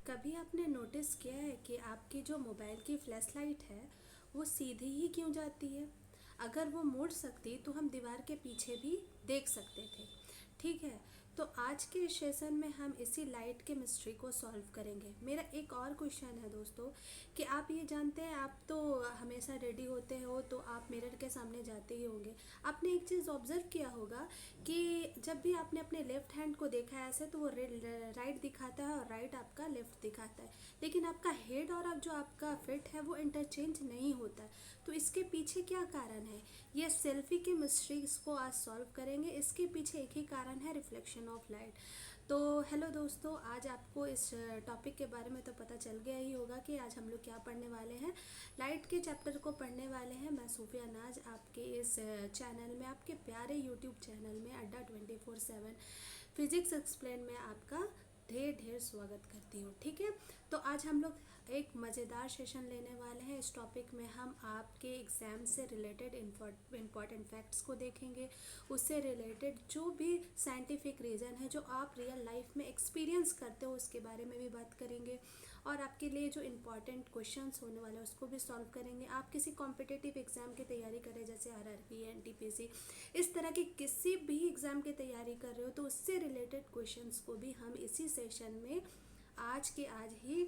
कभी आपने नोटिस किया है कि आपकी जो मोबाइल की फ्लैश लाइट है वो सीधी ही क्यों जाती है? अगर वो मुड़ सकती तो हम दीवार के पीछे भी देख सकते थे। ठीक है, तो आज के इस सेशन में हम इसी लाइट के मिस्ट्री को सॉल्व करेंगे। मेरा एक और क्वेश्चन है दोस्तों कि आप ये जानते हैं, आप तो हमेशा रेडी होते हो तो आप मिरर के सामने जाते ही होंगे। आपने एक चीज़ ऑब्जर्व किया होगा कि जब भी आपने अपने लेफ्ट हैंड को देखा है ऐसे तो वो राइट दिखाता है और राइट आपका लेफ्ट दिखाता है, लेकिन आपका हेड और अब जो आपका फिट है वो इंटरचेंज नहीं होता है। तो इसके पीछे क्या कारण है? ये सेल्फी की मिस्ट्री इसको आज सॉल्व करेंगे। इसके पीछे एक ही कारण है, रिफ्लेक्शन ऑफ लाइट। तो हेलो दोस्तों, आज आपको इस टॉपिक के बारे में तो पता चल गया ही होगा कि आज हम लोग क्या पढ़ने वाले हैं। लाइट के चैप्टर को पढ़ने वाले हैं। मैं सूफिया नाज आपके इस चैनल में, आपके प्यारे यूट्यूब चैनल में अड्डा 24/7 फिजिक्स एक्सप्लेन में आपका ढेर ढेर स्वागत करती हूँ। ठीक है, तो आज हम लोग एक मज़ेदार सेशन लेने वाले हैं। इस टॉपिक में हम आपके एग्ज़ाम से रिलेटेड इम्पॉर्टेंट फैक्ट्स को देखेंगे। उससे रिलेटेड जो भी साइंटिफिक रीज़न है जो आप रियल लाइफ में एक्सपीरियंस करते हो उसके बारे में भी बात करेंगे, और आपके लिए जो इम्पॉर्टेंट क्वेश्चंस होने वाले हैं उसको भी सॉल्व करेंगे। आप किसी कॉम्पिटिटिव एग्ज़ाम की तैयारी करें, जैसे आरआरबी, एनटीपीसी, इस तरह की किसी भी एग्ज़ाम की तैयारी कर रहे हो तो उससे रिलेटेड क्वेश्चंस को भी हम इसी सेशन में आज के आज ही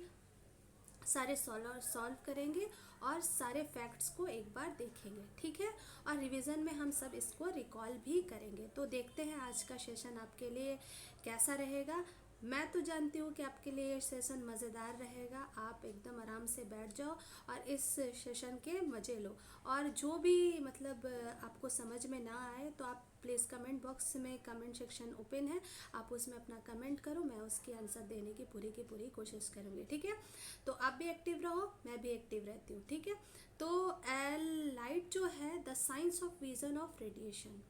सारे सॉल्व करेंगे और सारे फैक्ट्स को एक बार देखेंगे। ठीक है, और रिवीजन में हम सब इसको रिकॉल भी करेंगे। तो देखते हैं आज का सेशन आपके लिए कैसा रहेगा। मैं तो जानती हूँ कि आपके लिए ये सेशन मज़ेदार रहेगा। आप एकदम आराम से बैठ जाओ और इस सेशन के मज़े लो। और जो भी मतलब आपको समझ में ना आए तो आप प्लीज़ कमेंट बॉक्स में, कमेंट सेक्शन ओपन है, आप उसमें अपना कमेंट करो, मैं उसकी आंसर देने की पूरी कोशिश करूँगी। ठीक है, तो आप भी एक्टिव रहो, मैं भी एक्टिव रहती हूँ। ठीक है, तो लाइट जो है the science of vision of radiation.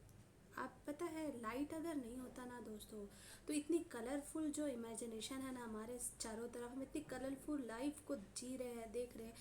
आप पता है लाइट अगर नहीं होता ना दोस्तों तो इतनी कलरफुल जो इमेजिनेशन है ना हमारे चारों तरफ, हम इतनी कलरफुल लाइफ को जी रहे हैं, देख रहे हैं,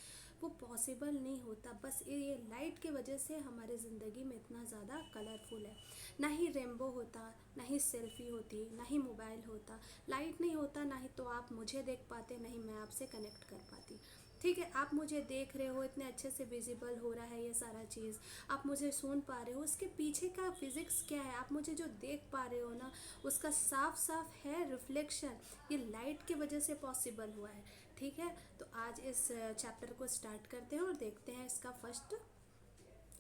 वो पॉसिबल नहीं होता। बस ये लाइट के वजह से हमारे ज़िंदगी में इतना ज़्यादा कलरफुल है। ना ही रेनबो होता, ना ही सेल्फी होती, ना ही मोबाइल होता। लाइट नहीं होता ना ही तो आप मुझे देख पाते, नहीं मैं आपसे कनेक्ट कर पाती। ठीक है, आप मुझे देख रहे हो, इतने अच्छे से विजिबल हो रहा है ये सारा चीज़, आप मुझे सुन पा रहे हो, उसके पीछे का फिजिक्स क्या है आप मुझे जो देख पा रहे हो ना, उसका साफ साफ है रिफ्लेक्शन। ये लाइट की वजह से पॉसिबल हुआ है। ठीक है, तो आज इस चैप्टर को स्टार्ट करते हैं और देखते हैं इसका फर्स्ट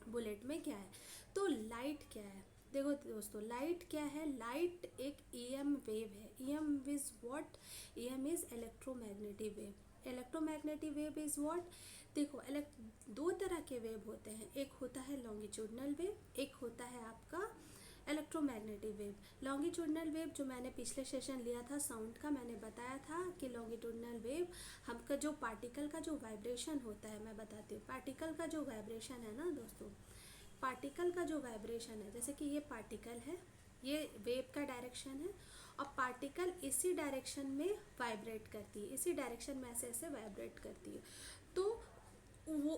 बुलेट में क्या है। तो लाइट क्या है? देखो दोस्तों, लाइट क्या है? लाइट एक ईएम वेव है। EM is what? EM is electromagnetic wave. Electromagnetic wave is what? देखो, दो तरह के वेव होते हैं, एक होता है लॉन्गिट्यूडनल वेव, एक होता है आपका इलेक्ट्रोमैग्नेटिक वेव। लॉन्गिट्यूडनल वेव जो मैंने पिछले सेशन लिया था साउंड का, मैंने बताया था कि लॉन्गिट्यूडनल वेव हमका जो पार्टिकल का जो वाइब्रेशन होता है, मैं बताती हूँ। पार्टिकल का जो वाइब्रेशन है ना दोस्तों, पार्टिकल का जो वाइब्रेशन है, जैसे कि ये पार्टिकल है, ये वेव का डायरेक्शन है, और पार्टिकल इसी डायरेक्शन में वाइब्रेट करती है, इसी डायरेक्शन में ऐसे ऐसे वाइब्रेट करती है। तो वो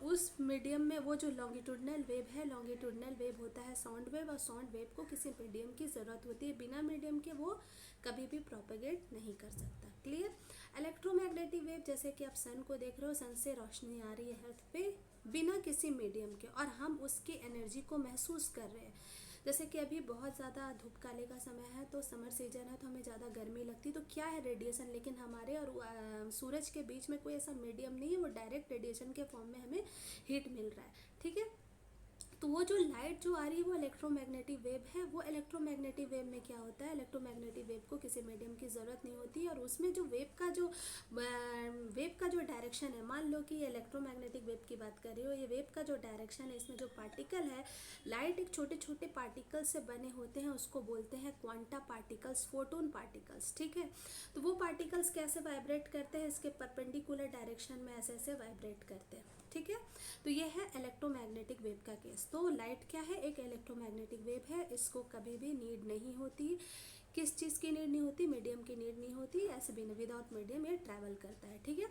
उस मीडियम में वो जो लॉन्गिट्यूडनल वेव है, लॉन्गिट्यूडनल वेव होता है साउंड वेव, और साउंड वेव को किसी मीडियम की ज़रूरत होती है, बिना मीडियम के वो कभी भी प्रोपेगेट नहीं कर सकता। क्लियर? इलेक्ट्रोमैग्नेटिक वेव, जैसे कि आप सन को देख रहे हो, सन से रोशनी आ रही है अर्थ पे बिना किसी मीडियम के, और हम उसकी एनर्जी को महसूस कर रहे हैं। जैसे कि अभी बहुत ज़्यादा धूप काले का समय है, तो समर सीजन है, तो हमें ज़्यादा गर्मी लगती है, तो क्या है रेडिएशन, लेकिन हमारे और सूरज के बीच में कोई ऐसा मीडियम नहीं है, वो डायरेक्ट रेडिएशन के फॉर्म में हमें हीट मिल रहा है। ठीक है, तो वो जो लाइट जो आ रही है वो इलेक्ट्रोमैग्नेटिक वेव है। वो इलेक्ट्रोमैग्नेटिक वेव में क्या होता है, इलेक्ट्रोमैग्नेटिक वेव को किसी मीडियम की ज़रूरत नहीं होती, और उसमें जो वेव का जो डायरेक्शन है, मान लो कि ये इलेक्ट्रोमैग्नेटिक वेव की बात कर रही हो, ये वेव का जो डायरेक्शन है, इसमें जो पार्टिकल है, लाइट एक छोटे छोटे पार्टिकल से बने होते हैं, उसको बोलते हैं क्वांटा पार्टिकल्स, फोटोन पार्टिकल्स। ठीक है, तो वो पार्टिकल्स कैसे वाइब्रेट करते हैं, इसके परपेंडिकुलर डायरेक्शन में ऐसे ऐसे वाइब्रेट करते हैं। ठीक है, तो ये है इलेक्ट्रोमैग्नेटिक वेव का केस। तो लाइट क्या है? एक इलेक्ट्रोमैग्नेटिक वेव है, इसको कभी भी नीड नहीं होती। किस चीज़ की नीड नहीं होती? मीडियम की नीड नहीं होती, ऐसे भी विदाउट मीडियम ये ट्रैवल करता है। ठीक है,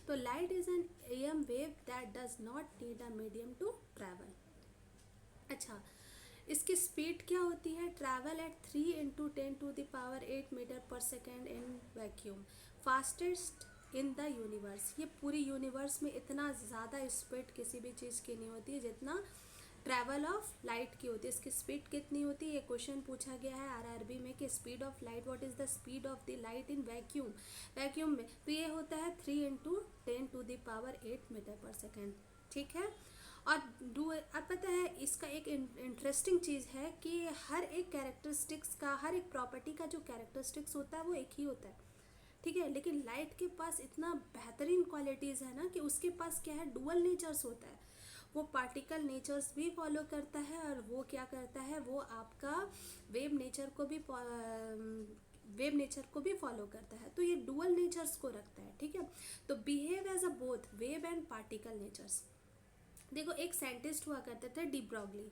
तो light is an M wave that does not need a medium to travel. अच्छा, इसकी स्पीड क्या होती है? Travel at 3 × 10⁸ metre per second in vacuum. Fastest in the universe, ये पूरी यूनिवर्स में इतना ज़्यादा स्पीड किसी भी चीज़ की नहीं होती है जितना ट्रैवल ऑफ लाइट की होती है। इसकी स्पीड कितनी होती है, ये क्वेश्चन पूछा गया है आरआरबी में कि speed of light, what is the speed of the light in vacuum, vacuum में तो ये होता है 3 × 10⁸ मीटर पर सेकेंड। ठीक है। और अब पता है इसका एक इंटरेस्टिंग चीज़ है कि हर एक कैरेक्टरिस्टिक्स का, हर एक प्रॉपर्टी का जो कैरेक्टरिस्टिक्स होता है वो एक ही होता है। ठीक है। लेकिन लाइट के पास इतना बेहतरीन क्वालिटीज़ है ना कि उसके पास क्या है, डुअल नेचर्स होता है। वो पार्टिकल नेचर्स भी फॉलो करता है और वो क्या करता है, वो आपका वेव नेचर को भी फॉलो करता है। तो ये डुअल नेचर्स को रखता है। ठीक है। तो behave as a both wave and particle natures. देखो एक साइंटिस्ट हुआ करते थे डी ब्रॉगली।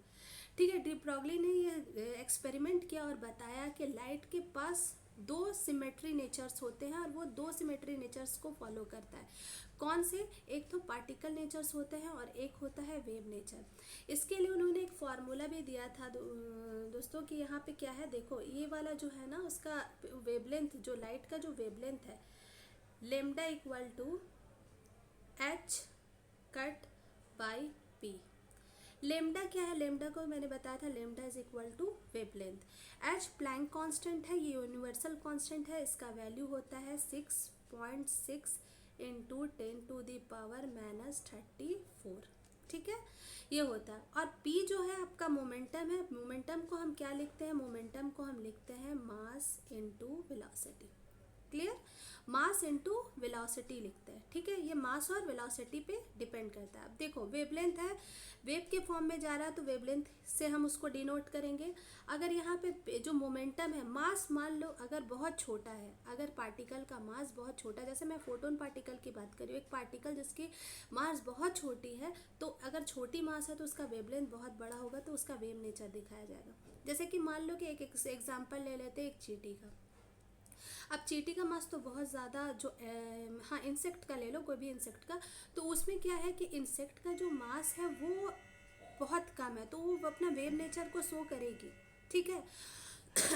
ठीक है। डी ब्रॉगली ने ये एक्सपेरिमेंट किया और बताया कि लाइट के पास 2 सिमेट्री नेचर्स होते हैं और वो 2 सिमेट्री नेचर्स को फॉलो करता है। कौन से, एक तो पार्टिकल नेचर्स होते हैं और एक होता है वेव नेचर। इसके लिए उन्होंने एक फार्मूला भी दिया था दोस्तों कि यहाँ पे क्या है, देखो ये वाला जो है ना उसका वेवलेंथ, जो लाइट का जो वेवलेंथ है, lambda equal to h cut by p. Lambda क्या है, लेमडा को मैंने बताया था, lambda is equal to wavelength. H Planck constant है, ये यूनिवर्सल कांस्टेंट है, इसका वैल्यू होता है 6.6 × 10⁻⁻34। ठीक है। ये होता है। और p जो है आपका मोमेंटम है, मोमेंटम को हम क्या लिखते हैं, मोमेंटम को हम लिखते हैं mass into velocity. Clear, mass into velocity लिखते हैं। ठीक है। ये मास और वेलोसिटी पे डिपेंड करता है। अब देखो वेवलेंथ है, वेव के फॉर्म में जा रहा है तो वेवलेंथ से हम उसको डिनोट करेंगे। अगर यहाँ पे जो मोमेंटम है, मास मान लो अगर बहुत छोटा है, अगर पार्टिकल का मास बहुत छोटा, जैसे मैं फोटोन पार्टिकल की बात कर रही हूँ, एक पार्टिकल जिसकी मास बहुत छोटी है, तो अगर छोटी मास है तो उसका वेवलेंथ बहुत बड़ा होगा, तो उसका वेव नेचर दिखाया जाएगा। जैसे कि मान लो कि एक एग्जाम्पल ले लेते हैं एक चींटी का। अब चींटी का मास तो बहुत ज़्यादा, जो हाँ इंसेक्ट का ले लो, कोई भी इंसेक्ट का, तो उसमें क्या है कि इंसेक्ट का जो मास है वो बहुत कम है, तो वो अपना वेव नेचर को शो करेगी। ठीक है।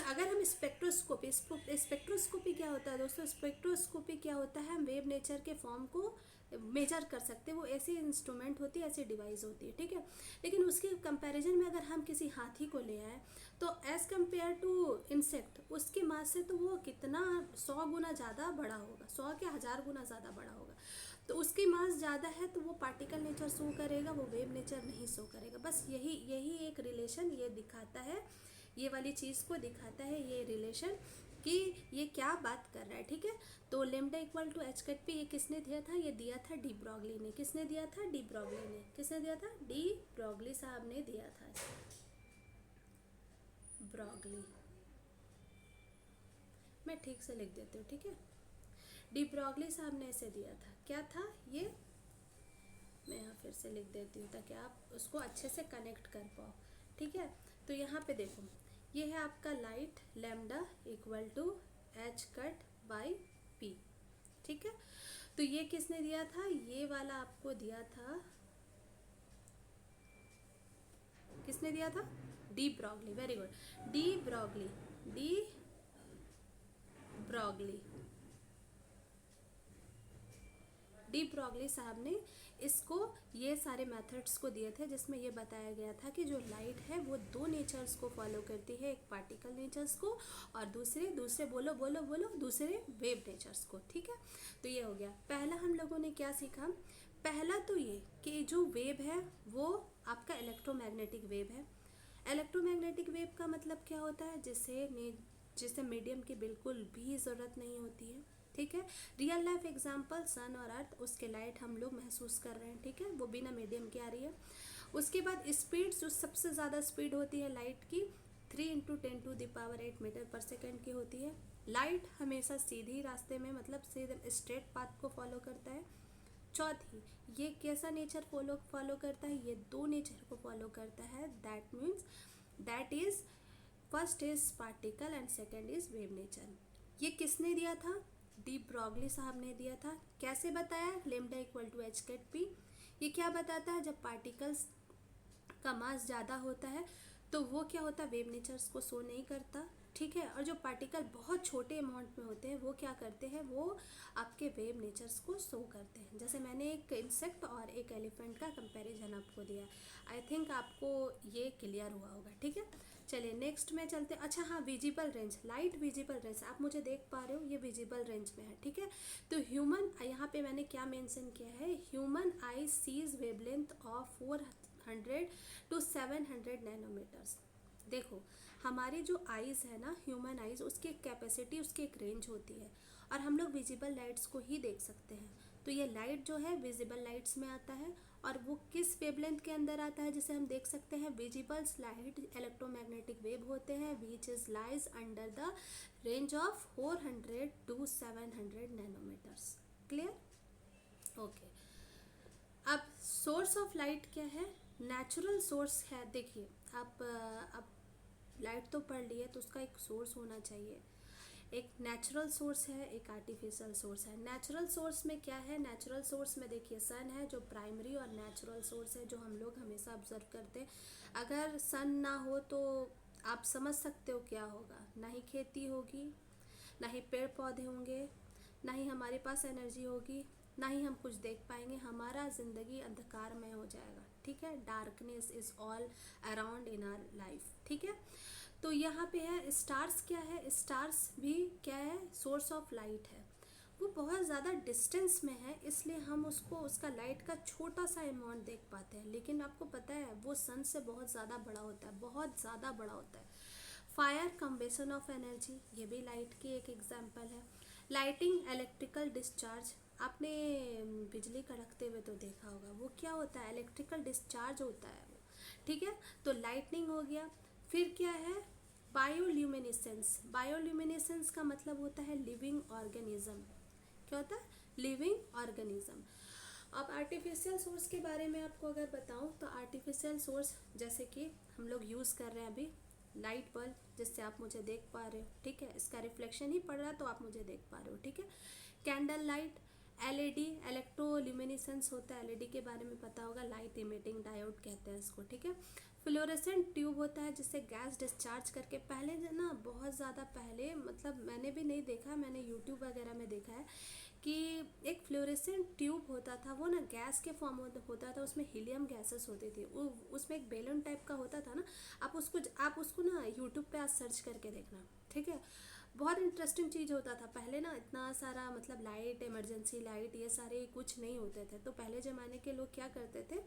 अगर हम स्पेक्ट्रोस्कोपी क्या होता है दोस्तों, स्पेक्ट्रोस्कोपी क्या होता है, हम वेव नेचर के फॉर्म को मेजर कर सकते हैं। वो ऐसी इंस्ट्रूमेंट होती है, ऐसी डिवाइस होती है। ठीक है। लेकिन उसके कंपैरिजन में अगर हम किसी हाथी को ले आए तो एज़ कम्पेयर टू इंसेक्ट, उसके मास से तो वो कितना 100 गुना ज़्यादा बड़ा होगा, 100 के 1000 गुना ज़्यादा बड़ा होगा। तो उसकी मास ज़्यादा है तो वो पार्टिकल नेचर शो करेगा, वो वेव नेचर नहीं शो करेगा। बस यही एक रिलेशन ये दिखाता है, ये वाली चीज़ को दिखाता है ये रिलेशन कि ये क्या बात कर रहा है। ठीक है। तो lambda equal to h cut p, ये किसने दिया था, ये दिया था डी ब्रॉगली ने। किसने दिया था, डी ब्रॉगली ने। किसने दिया था, डी ब्रॉगली साहब ने दिया था। ब्रॉगली, मैं ठीक से लिख देती हूँ। ठीक है। डी ब्रॉगली साहब ने इसे दिया था। क्या था ये, मैं यहाँ फिर से लिख देती हूँ ताकि आप उसको अच्छे से कनेक्ट कर पाओ। ठीक है। तो यहाँ पे देखो, ये है आपका light, lambda equal to h cut by p. ठीक है। तो ये किसने दिया था, ये वाला आपको दिया था, किसने दिया था, de Broglie. Very good, de Broglie, de Broglie, de Broglie साहब ने इसको ये सारे मेथड्स को दिए थे, जिसमें ये बताया गया था कि जो लाइट है वो 2 नेचर्स को फॉलो करती है, एक पार्टिकल नेचर्स को और दूसरे बोलो बोलो बोलो दूसरे वेव नेचर्स को। ठीक है। तो ये हो गया। पहला हम लोगों ने क्या सीखा, पहला तो ये कि जो वेव है वो आपका इलेक्ट्रोमैग्नेटिक वेव है। इलेक्ट्रोमैग्नेटिक वेव का मतलब क्या होता है, जिसे मीडियम की बिल्कुल भी ज़रूरत नहीं होती है। ठीक है। रियल लाइफ एग्जांपल सन और अर्थ, उसके लाइट हम लोग महसूस कर रहे हैं। ठीक है। वो बिना मीडियम के आ रही है। उसके बाद स्पीड, जो सबसे ज़्यादा स्पीड होती है लाइट की 3 × 10⁸ मीटर पर सेकेंड की होती है। लाइट हमेशा सीधी रास्ते में, मतलब सीधे स्ट्रेट पाथ को फॉलो करता है। चौथी, ये कैसा नेचर फॉलो करता है, ये 2 नेचर को फॉलो करता है। That is first is particle and second is wave nature. ये किसने दिया था, डी ब्रॉगली साहब ने दिया था। कैसे बताया, lambda equal to h cut p. ये क्या बताता है, जब पार्टिकल्स का मास ज़्यादा होता है तो वो क्या होता है, वेव नेचर्स को शो नहीं करता। ठीक है। और जो पार्टिकल बहुत छोटे अमाउंट में होते हैं वो क्या करते हैं, वो आपके वेव नेचर्स को शो करते हैं। जैसे मैंने एक इंसेक्ट और एक एलिफेंट का कंपैरिजन आपको दिया, आई थिंक आपको ये क्लियर हुआ होगा, ठीक है। चलिए नेक्स्ट में चलते हैं। अच्छा हाँ, visible range, light visible range, आप मुझे देख पा रहे हो ये विजिबल रेंज में है, ठीक है। तो ह्यूमन, यहाँ पे मैंने क्या मेंशन किया है, human eye sees wavelength of 400 to 700 nanometres. देखो हमारी जो आइज़ है ना, ह्यूमन आइज़, उसकी एक कैपेसिटी, उसकी एक रेंज होती है, और हम लोग विजिबल लाइट्स को ही देख सकते हैं। तो ये लाइट जो है विजिबल लाइट्स में आता है, और वो किस वेवलेंथ के अंदर आता है जिसे हम देख सकते हैं, विजिबल लाइट इलेक्ट्रोमैग्नेटिक वेव होते हैं which is lies under the range of 400 to 700 nanometres. Clear, okay. अब सोर्स ऑफ लाइट क्या है, नेचुरल सोर्स है। देखिए आप अब लाइट तो पढ़ ली है, तो उसका एक सोर्स होना चाहिए। एक नेचुरल सोर्स है, एक आर्टिफिशियल सोर्स है। नेचुरल सोर्स में क्या है, नेचुरल सोर्स में देखिए सन है जो प्राइमरी और नेचुरल सोर्स है जो हम लोग हमेशा ऑब्जर्व करते हैं। अगर सन ना हो तो आप समझ सकते हो क्या होगा, ना ही खेती होगी, ना ही पेड़ पौधे होंगे, ना ही हमारे पास एनर्जी होगी, ना ही हम कुछ देख पाएंगे, हमारा ज़िंदगी अंधकारमय हो जाएगा, ठीक है। Darkness is all around in our life, ठीक है। तो यहाँ पे है स्टार्स, क्या है, स्टार्स भी क्या है, सोर्स ऑफ लाइट है। वो बहुत ज़्यादा डिस्टेंस में है, इसलिए हम उसको, उसका लाइट का छोटा सा अमाउंट देख पाते हैं, लेकिन आपको पता है वो सन से बहुत ज़्यादा बड़ा होता है, बहुत ज़्यादा बड़ा होता है। फायर कम्बेशन ऑफ एनर्जी, ये भी लाइट की एक एग्जांपल है। लाइटिंग इलेक्ट्रिकल डिस्चार्ज, आपने बिजली कड़कते हुए तो देखा होगा, वो क्या होता है, इलेक्ट्रिकल डिस्चार्ज होता है वो, ठीक है। तो लाइटनिंग हो गया। फिर क्या है, बायोल्यूमिनेसेंस। बायोल्यूमिनेसेंस का मतलब होता है लिविंग ऑर्गेनिज्म। क्या होता है, लिविंग ऑर्गेनिज्म। अब आर्टिफिशियल सोर्स के बारे में आपको अगर बताऊं तो आर्टिफिशियल सोर्स जैसे कि हम लोग यूज़ कर रहे हैं अभी लाइट बल्ब, जिससे आप मुझे देख पा रहे हो, ठीक है, इसका रिफ्लेक्शन ही पड़ रहा है तो आप मुझे देख पा रहे हो, ठीक है। कैंडल लाइट, एलईडी, इलेक्ट्रोल्यूमिनेसेंस होता है, एलईडी के बारे में पता होगा, लाइट इमिटिंग डायोड कहते हैं इसको, ठीक है। फ्लोरेसेंट ट्यूब होता है जिससे गैस डिस्चार्ज करके, पहले ना बहुत ज़्यादा पहले, मतलब मैंने भी नहीं देखा, मैंने यूट्यूब वगैरह में देखा है कि एक फ्लोरेसेंट ट्यूब होता था, वो ना गैस के फॉर्म होता था, उसमें हीलियम गैसेस होती थी, वो उसमें एक बैलून टाइप का होता था ना। आप उसको ना यूट्यूब पे आज सर्च करके देखना, ठीक है। बहुत इंटरेस्टिंग चीज़ होता था पहले ना, इतना सारा मतलब लाइट, इमरजेंसी लाइट, ये सारे कुछ नहीं होते थे। तो पहले ज़माने के लोग क्या करते थे,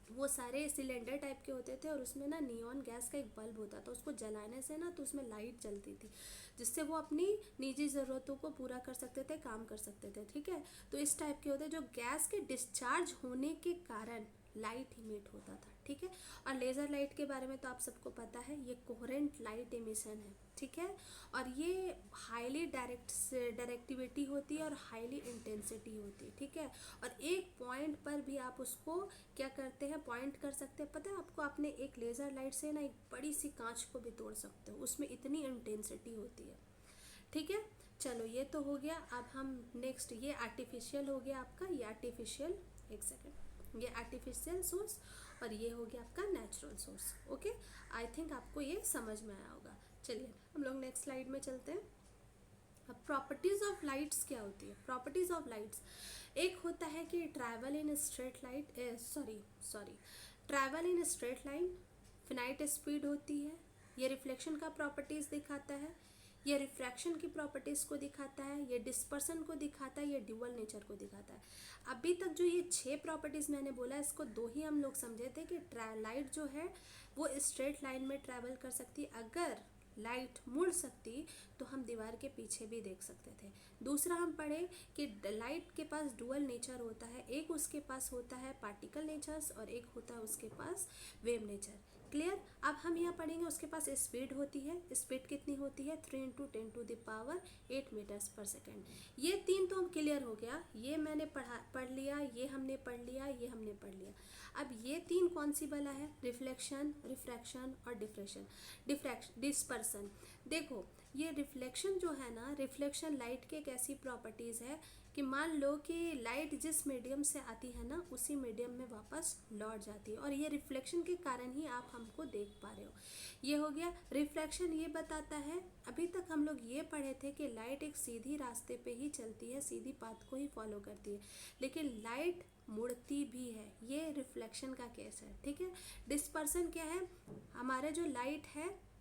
वो सारे सिलेंडर टाइप के होते थे और उसमें ना नियॉन गैस का एक बल्ब होता था, उसको जलाने से ना तो उसमें लाइट जलती थी, जिससे वो अपनी निजी ज़रूरतों को पूरा कर सकते थे, काम कर सकते थे, ठीक है। तो इस टाइप के होते, जो गैस के डिस्चार्ज होने के कारण लाइट इमिट होता था, ठीक है। और लेज़र लाइट के बारे में तो आप सबको पता है, ये कोहेरेंट लाइट एमिशन है, ठीक है। और ये हाईली डायरेक्टिविटी होती है और हाईली इंटेंसिटी होती है, ठीक है। और एक पॉइंट पर भी आप उसको क्या करते हैं, पॉइंट कर सकते हैं। पता है आपको, आपने एक लेज़र लाइट से ना एक बड़ी सी कांच को भी तोड़ सकते हो, उसमें इतनी इंटेंसिटी होती है, ठीक है। चलो ये तो हो गया। अब हम नेक्स्ट, ये आर्टिफिशियल हो गया आपका, ये आर्टिफिशियल, एक सेकेंड, ये आर्टिफिशियल सोर्स और ये हो गया आपका natural source, okay. I think आपको ये समझ में आया होगा। चलिए हम लोग नेक्स्ट स्लाइड में चलते हैं। अब प्रॉपर्टीज़ ऑफ लाइट्स क्या होती है, प्रॉपर्टीज़ ऑफ लाइट्स, एक होता है कि travel in straight light, sorry travel in straight line, finite speed होती है, ये रिफ्लेक्शन का प्रॉपर्टीज़ दिखाता है, ये रिफ्रैक्शन की प्रॉपर्टीज़ को दिखाता है, ये डिस्पर्सन को दिखाता है, ये ड्यूअल नेचर को दिखाता है। अभी तक जो ये 6 प्रॉपर्टीज़ मैंने बोला, इसको 2 ही हम लोग समझे थे कि लाइट जो है वो स्ट्रेट लाइन में ट्रैवल कर सकती, अगर लाइट मुड़ सकती तो हम दीवार के पीछे भी देख सकते थे। दूसरा हम पढ़े कि लाइट के पास डुअल नेचर होता है, एक उसके पास होता है पार्टिकल नेचर्स और एक होता है उसके पास वेव नेचर। क्लियर। अब हम यहाँ पढ़ेंगे उसके पास स्पीड होती है, स्पीड कितनी होती है, 3 × 10⁸ मीटर्स पर सेकेंड। ये 3 तो हम क्लियर हो गया, ये मैंने पढ़ लिया, ये हमने पढ़ लिया, ये हमने पढ़ लिया। अब ये 3 कौन सी वाला है, रिफ्लेक्शन, रिफ्रैक्शन और डिस्पर्सन। देखो ये रिफ्लेक्शन जो है ना, रिफ्लेक्शन लाइट की एक ऐसी प्रॉपर्टीज़ है कि मान लो कि लाइट जिस मीडियम से आती है ना उसी मीडियम में वापस लौट जाती है, और ये रिफ्लेक्शन के कारण ही आप हमको देख पा रहे हो। ये हो गया रिफ्लेक्शन। ये बताता है, अभी तक हम लोग ये पढ़े थे कि लाइट एक सीधी रास्ते पे ही चलती है, सीधी पाथ को ही फॉलो करती है, लेकिन लाइट मुड़ती भी है। ये रिफ्लेक्शन का केस है, ठीक है। डिस्पर्सन क्या है, हमारे जो लाइट है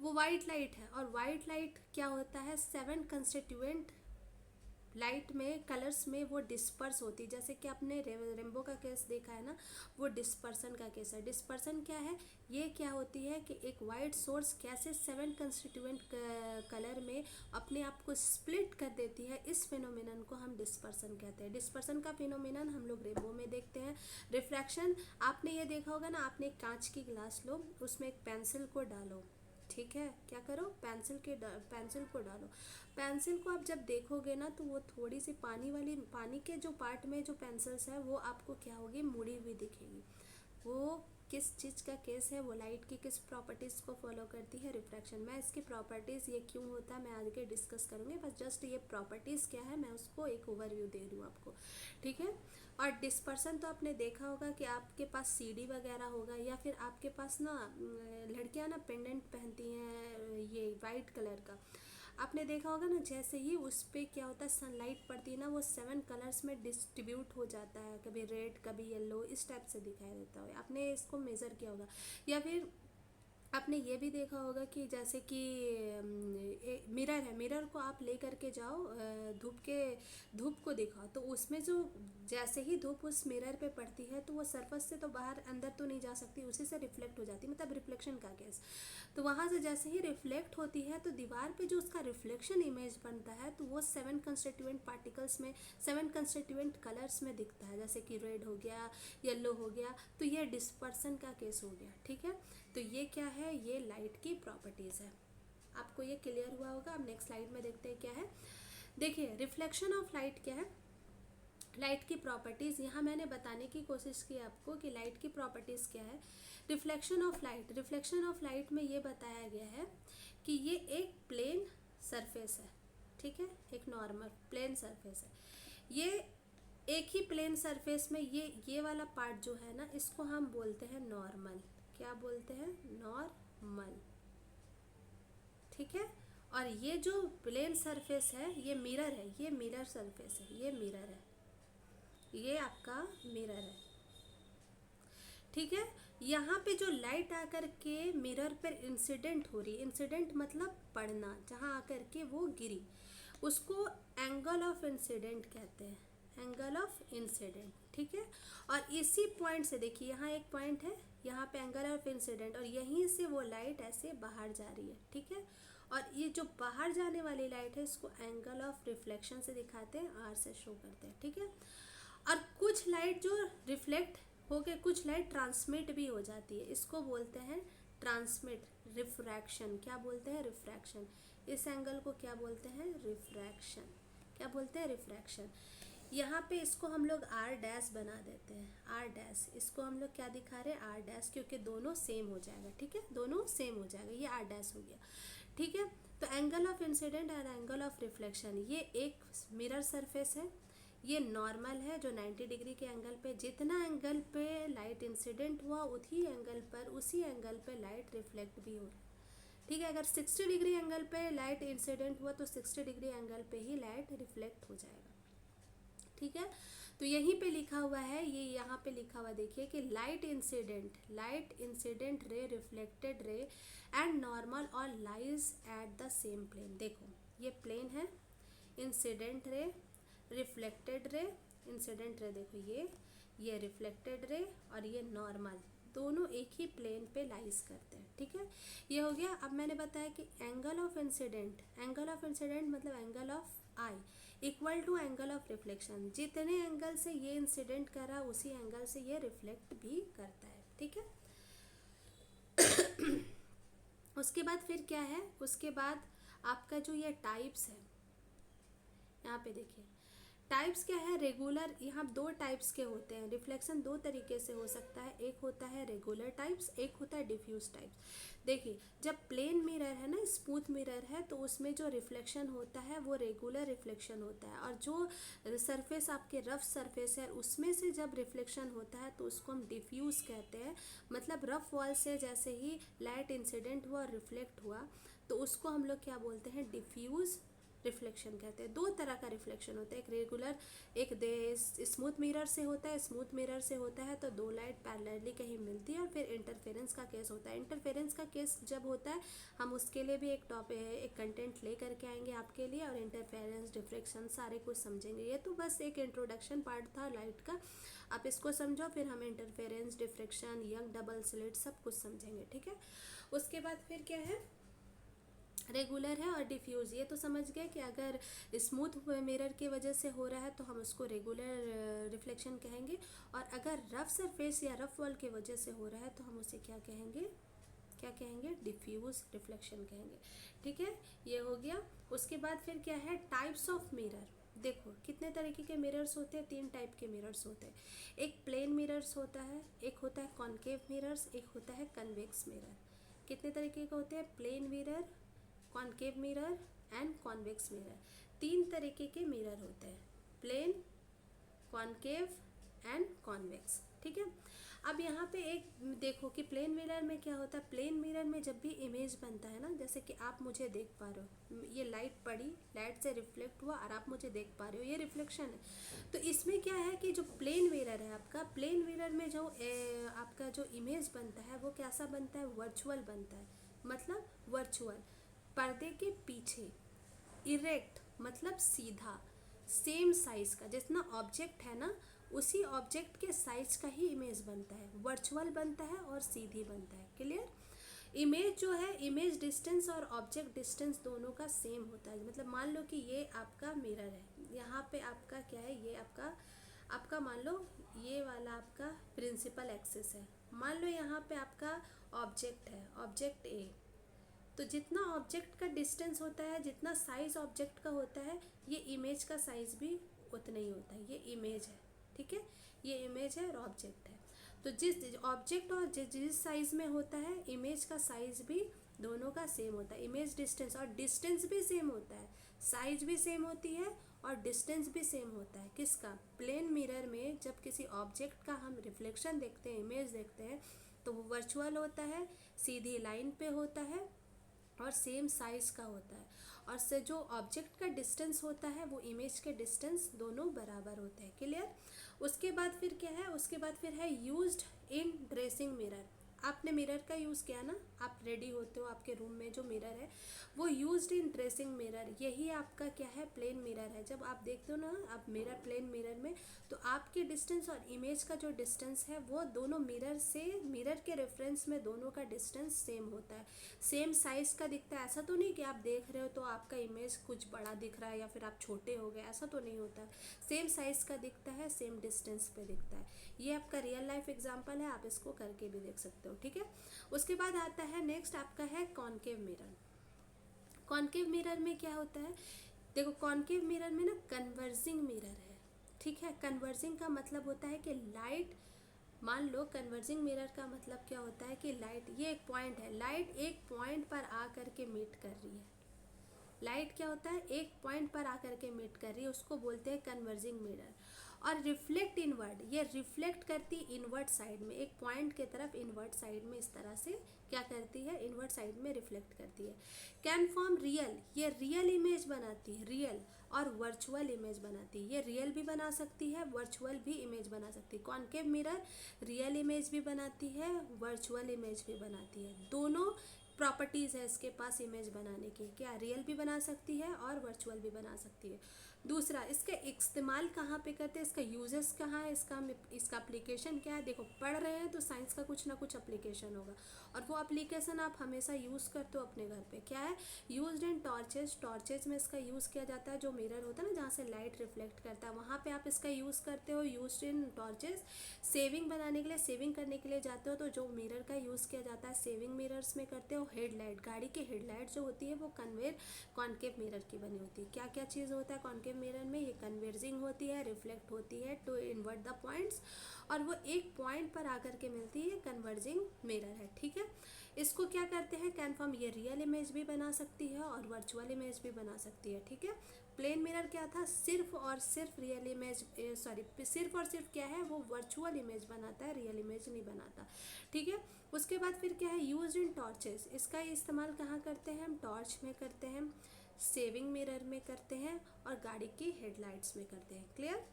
वो वाइट लाइट है, और वाइट लाइट क्या होता है, 7 कंस्टिट्यूएंट लाइट में कलर्स में वो डिस्पर्स होती है। जैसे कि आपने रेनबो का केस देखा है ना, वो डिस्पर्सन का केस है। डिस्पर्सन क्या है, ये क्या होती है कि एक वाइट सोर्स कैसे 7 कंस्टिट्यूएंट कलर में अपने आप को स्प्लिट कर देती है, इस फिनोमिनन को हम डिस्पर्सन कहते हैं। डिस्पर्सन का फिनोमिनन हम लोग रेनबो में देखते हैं। रिफ्रैक्शन आपने ये देखा होगा ना, आपने एक कांच की ग्लास लो, उसमें एक पेंसिल को डालो, ठीक है, क्या करो, पेंसिल को डालो। पेंसिल को आप जब देखोगे ना तो वो थोड़ी सी पानी के जो पार्ट में जो पेंसिल्स है वो आपको क्या होगी, मुड़ी हुई दिखेगी। वो किस चीज़ का केस है, वो लाइट की किस प्रॉपर्टीज़ को फॉलो करती है, रिफ्रैक्शन। मैं इसकी प्रॉपर्टीज़ ये क्यों होता है मैं आगे डिस्कस करूँगी, बस जस्ट ये प्रॉपर्टीज़ क्या है मैं उसको एक ओवरव्यू दे रही हूँ आपको, ठीक है। और डिस्पर्सन तो आपने देखा होगा कि आपके पास सीडी वगैरह होगा, या फिर आपके पास ना लड़कियां ना पेंडेंट पहनती हैं ये वाइट कलर का, आपने देखा होगा ना, जैसे ही उस पर क्या होता है सनलाइट पड़ती है ना, वो 7 कलर्स में डिस्ट्रीब्यूट हो जाता है, कभी रेड कभी येलो, इस टाइप से दिखाई देता है। आपने इसको मेज़र किया होगा। या फिर आपने ये भी देखा होगा कि जैसे कि मिरर है, मिरर को आप ले करके जाओ, धूप को दिखाओ, तो उसमें जो जैसे ही धूप उस मिरर पे पड़ती है तो वो सरफेस से तो बाहर अंदर तो नहीं जा सकती, उसी से रिफ्लेक्ट हो जाती है, मतलब रिफ्लेक्शन का केस। तो वहाँ से जैसे ही रिफ्लेक्ट होती है तो दीवार पे जो उसका रिफ्लेक्शन इमेज बनता है तो वो 7 कंस्टिट्यूएंट पार्टिकल्स में, 7 कंस्टिट्यूएंट कलर्स में दिखता है, जैसे कि रेड हो गया, येलो हो गया, तो ये डिस्पर्सन का केस हो गया, ठीक है। तो ये क्या है, ये लाइट की प्रॉपर्टीज़ है। आपको ये क्लियर हुआ होगा। अब नेक्स्ट स्लाइड में देखते हैं क्या है। देखिए रिफ्लेक्शन ऑफ लाइट क्या है, लाइट की प्रॉपर्टीज़ यहाँ मैंने बताने की कोशिश की आपको कि लाइट की प्रॉपर्टीज़ क्या है। Reflection of light, reflection of light में ये बताया गया है कि ये एक प्लेन सरफेस है, ठीक है, एक नॉर्मल प्लेन सरफेस है। ये एक ही प्लेन सरफेस में ये वाला पार्ट जो है ना, इसको हम बोलते हैं नॉर्मल। क्या बोलते हैं, नॉर्मल, ठीक है। और ये जो प्लेन सरफेस है ये मिरर है, ये मिरर सरफेस है, ये मिरर है, ये आपका मिरर है, ठीक है। यहाँ पे जो लाइट आकर के मिरर पर इंसिडेंट हो रही, इंसिडेंट मतलब पड़ना, जहाँ आकर के वो गिरी, उसको एंगल ऑफ इंसिडेंट कहते हैं, एंगल ऑफ इंसिडेंट, ठीक है। और इसी पॉइंट से देखिए यहाँ एक पॉइंट है, यहाँ पे एंगल ऑफ इंसिडेंट, और यहीं से वो लाइट ऐसे बाहर जा रही है, ठीक है। और ये जो बाहर जाने वाली लाइट है इसको एंगल ऑफ रिफ्लेक्शन से दिखाते हैं, आर से शो करते हैं, ठीक है। और कुछ लाइट जो रिफ्लेक्ट होके कुछ लाइट ट्रांसमिट भी हो जाती है, इसको बोलते हैं ट्रांसमिट, रिफ्रैक्शन। क्या बोलते हैं, रिफ्रैक्शन। इस एंगल को क्या बोलते हैं, रिफ्रैक्शन। क्या बोलते हैं, रिफ्रैक्शन। यहाँ पे इसको हम लोग आर डैश बना देते हैं, आर डैश, इसको हम लोग क्या दिखा रहे हैं, आर डैश, क्योंकि दोनों सेम हो जाएगा, ठीक है, दोनों सेम हो जाएगा, ये आर डैश हो गया, ठीक है। तो एंगल ऑफ इंसिडेंट और एंगल ऑफ रिफ्लेक्शन, ये एक मिरर सरफेस है, ये नॉर्मल है जो 90 डिग्री के एंगल पे, जितना एंगल पे लाइट इंसिडेंट हुआ उसी एंगल पे लाइट रिफ्लेक्ट भी हो रहा है, ठीक है। अगर 60 डिग्री एंगल पे लाइट इंसिडेंट हुआ तो 60 डिग्री एंगल पे ही लाइट रिफ्लेक्ट हो जाएगा, ठीक है। तो यहीं पे लिखा हुआ है, ये यहाँ पे लिखा हुआ देखिए कि light incident ray, reflected ray and normal और lies at the same plane. देखो ये प्लेन है, इंसिडेंट रे, रिफ्लेक्टेड रे, इंसिडेंट रे, देखो ये रिफ्लेक्टेड रे और ये नॉर्मल, दोनों एक ही प्लेन पे लाइज करते हैं, ठीक है। ये हो गया। अब मैंने बताया कि एंगल ऑफ इंसिडेंट मतलब angle of i equal to angle of reflection, जितने एंगल से ये इंसिडेंट कर रहा उसी एंगल से ये रिफ्लेक्ट भी करता है, ठीक है। उसके बाद फिर क्या है, उसके बाद आपका जो ये टाइप्स है, यहाँ पे देखिए टाइप्स क्या है, रेगुलर, यहाँ दो टाइप्स के होते हैं। रिफ्लेक्शन दो तरीके से हो सकता है, एक होता है रेगुलर टाइप्स, एक होता है डिफ्यूज टाइप्स। देखिए जब प्लेन मिरर है ना, स्मूथ मिरर है, तो उसमें जो रिफ्लेक्शन होता है वो रेगुलर रिफ्लेक्शन होता है, और जो सरफेस आपके रफ सरफेस है उसमें से जब रिफ्लेक्शन होता है तो उसको हम डिफ्यूज कहते हैं। मतलब रफ वॉल से जैसे ही लाइट इंसिडेंट हुआ, रिफ्लेक्ट हुआ, तो उसको हम लोग क्या बोलते हैं, डिफ्यूज रिफ्लेक्शन कहते हैं। दो तरह का रिफ्लेक्शन होता है, एक रेगुलर, एक स्मूथ मिरर से होता है। स्मूथ मिरर से होता है तो दो लाइट पैरेलली कहीं मिलती है, और फिर इंटरफेरेंस का केस होता है। इंटरफेरेंस का केस जब होता है, हम उसके लिए भी एक कंटेंट ले करके आएंगे आपके लिए, और इंटरफेरेंस, डिफ्रेक्शन सारे कुछ समझेंगे। ये तो बस एक इंट्रोडक्शन पार्ट था लाइट का, आप इसको समझो, फिर हम interference, diffraction, young double slit सब कुछ समझेंगे, ठीक है। उसके बाद फिर क्या है, रेगुलर है और डिफ्यूज़। ये तो समझ गए कि अगर स्मूथ मिरर की वजह से हो रहा है तो हम उसको रेगुलर रिफ्लेक्शन कहेंगे, और अगर रफ सरफेस या रफ वॉल की वजह से हो रहा है तो हम उसे क्या कहेंगे, क्या कहेंगे, डिफ्यूज रिफ्लेक्शन कहेंगे, ठीक है। ये हो गया। उसके बाद फिर क्या है, टाइप्स ऑफ मिरर। देखो कितने तरीके के मिरर्स होते हैं, तीन टाइप के मिरर्स होते हैं। एक प्लेन मिरर्स होता है, एक होता है कॉन्केव मिरर्स, एक होता है कन्वेक्स मिरर। कितने तरीके के होते हैं, plane mirror, concave mirror and convex mirror. तीन तरीके के मिरर होते हैं, प्लेन, कॉन्केव एंड कॉन्वेक्स, ठीक है। अब यहाँ पे एक देखो कि प्लेन मिरर में क्या होता है, प्लेन मिरर में जब भी इमेज बनता है ना, जैसे कि आप मुझे देख पा रहे हो, ये लाइट पड़ी, लाइट से रिफ्लेक्ट हुआ और आप मुझे देख पा रहे हो, ये रिफ्लेक्शन है। तो इसमें क्या है कि जो प्लेन मिरर है आपका, प्लेन मिरर में जो आपका जो इमेज बनता है वो कैसा बनता है, वर्चुअल बनता है। मतलब वर्चुअल, पर्दे के पीछे, इरेक्ट मतलब सीधा, सेम साइज का, जितना ऑब्जेक्ट है ना उसी ऑब्जेक्ट के साइज का ही इमेज बनता है, वर्चुअल बनता है और सीधी बनता है। क्लियर। इमेज जो है, इमेज डिस्टेंस और ऑब्जेक्ट डिस्टेंस दोनों का सेम होता है। मतलब मान लो कि ये आपका मिरर है, यहाँ पे आपका क्या है, ये आपका आपका मान लो ये वाला आपका प्रिंसिपल एक्सिस है। मान लो यहाँ पे आपका ऑब्जेक्ट है, ऑब्जेक्ट ए, तो जितना ऑब्जेक्ट का डिस्टेंस होता है, जितना साइज ऑब्जेक्ट का होता है, ये इमेज का साइज भी उतना ही होता है। ये इमेज है, ठीक है, ये इमेज है और ऑब्जेक्ट है। तो जिस ऑब्जेक्ट और जिस साइज में होता है, इमेज का साइज भी दोनों का सेम होता है। इमेज डिस्टेंस और डिस्टेंस भी सेम होता है, साइज भी सेम होती है और डिस्टेंस भी सेम होता है। किसका, प्लेन मिरर में जब किसी ऑब्जेक्ट का हम रिफ्लेक्शन देखते हैं, इमेज देखते हैं, तो वो वर्चुअल होता है, सीधी लाइन पे होता है और सेम साइज का होता है। और से जो ऑब्जेक्ट का डिस्टेंस होता है वो इमेज के डिस्टेंस दोनों बराबर होते हैं। क्लियर। उसके बाद फिर क्या है, उसके बाद फिर है यूज्ड इन ड्रेसिंग मिरर। आपने मिरर का यूज़ किया ना, आप रेडी होते हो, आपके रूम में जो मिरर है वो यूज्ड इन ड्रेसिंग मिरर, यही आपका क्या है, प्लेन मिरर है। जब आप देखते हो ना आप मिरर, प्लेन मिरर में, तो आपके डिस्टेंस और इमेज का जो डिस्टेंस है वो दोनों मिरर से, मिरर के रेफरेंस में दोनों का डिस्टेंस सेम होता है, सेम साइज़ का दिखता है। ऐसा तो नहीं कि आप देख रहे हो तो आपका इमेज कुछ बड़ा दिख रहा है या फिर आप छोटे हो गए, ऐसा तो नहीं होता है। सेम साइज़ का दिखता है, सेम डिस्टेंस पे दिखता है। ये आपका रियल लाइफ एग्जांपल है, आप इसको करके भी देख सकते हो, ठीक है। उसके बाद आता है नेक्स्ट आपका है कॉन्केव मिरर। कॉन्केव मिरर में क्या होता है, देखो कॉन्केव मिरर में ना कन्वर्जिंग मिरर है, ठीक है। कन्वर्जिंग का मतलब होता है कि लाइट, मान लो कन्वर्जिंग मिरर का मतलब क्या होता है कि लाइट, ये एक पॉइंट है, लाइट एक पॉइंट पर आ करके मीट कर रही है। लाइट क्या होता है, एक पॉइंट पर आकर के मीट कर रही है, उसको बोलते हैं कन्वर्जिंग मिरर। और रिफ्लेक्ट इनवर्ड, ये रिफ्लेक्ट करती इनवर्ट साइड में, एक पॉइंट के तरफ इनवर्ट साइड में, इस तरह से क्या करती है, इनवर्ट साइड में रिफ्लेक्ट करती है। कैन फॉर्म रियल, ये रियल इमेज बनाती है, रियल और वर्चुअल इमेज बनाती है। ये रियल भी बना सकती है, वर्चुअल भी इमेज बना सकती है। कॉन्केव मिरर रियल इमेज भी बनाती है, वर्चुअल इमेज भी बनाती है, दोनों प्रॉपर्टीज़ है इसके पास इमेज बनाने की, क्या रियल भी बना सकती है और वर्चुअल भी बना सकती है। दूसरा, इसका इस्तेमाल कहाँ पे करते हैं, इसका यूजेस कहाँ है, इसका एप्लीकेशन क्या है। देखो पढ़ रहे हैं तो साइंस का कुछ ना कुछ एप्लीकेशन होगा, और वो एप्लीकेशन आप हमेशा यूज़ करते हो अपने घर पे। क्या है, यूज्ड इन टॉर्चेज, टॉर्चेज में इसका यूज़ किया जाता है। जो मिरर होता है ना जहाँ से लाइट रिफ्लेक्ट करता है, वहाँ पे आप इसका यूज़ करते हो, यूज्ड इन टॉर्चेज। सेविंग बनाने के लिए, सेविंग करने के लिए जाते हो तो जो मिरर का यूज़ किया जाता है सेविंग मिरर्स में करते हो। हेडलाइट, गाड़ी की हेडलाइट जो होती है वो कॉन्केव मिरर की बनी होती है। क्या क्या चीज़ होता है कॉन्केव मिरर में ये कन्वर्जिंग होती है, रिफ्लेक्ट होती है टू इन्वर्ट द पॉइंट्स, और वो एक पॉइंट पर आकर के मिलती है, कन्वर्जिंग मिरर है। ठीक है, इसको क्या करते हैं कन्फर्म, ये रियल इमेज भी बना सकती है और वर्चुअल इमेज भी बना सकती है। ठीक है, प्लेन मिरर क्या था, सिर्फ और सिर्फ रियल इमेज, सॉरी सिर्फ और सिर्फ क्या है, वो वर्चुअल इमेज बनाता है, रियल इमेज नहीं बनाता। ठीक है, उसके बाद फिर क्या है, यूज इन टॉर्चेस, इसका इस्तेमाल कहाँ करते हैं हम, टॉर्च में करते हैं, सेविंग मिरर में करते हैं, और गाड़ी की हेडलाइट्स में करते हैं। Clear,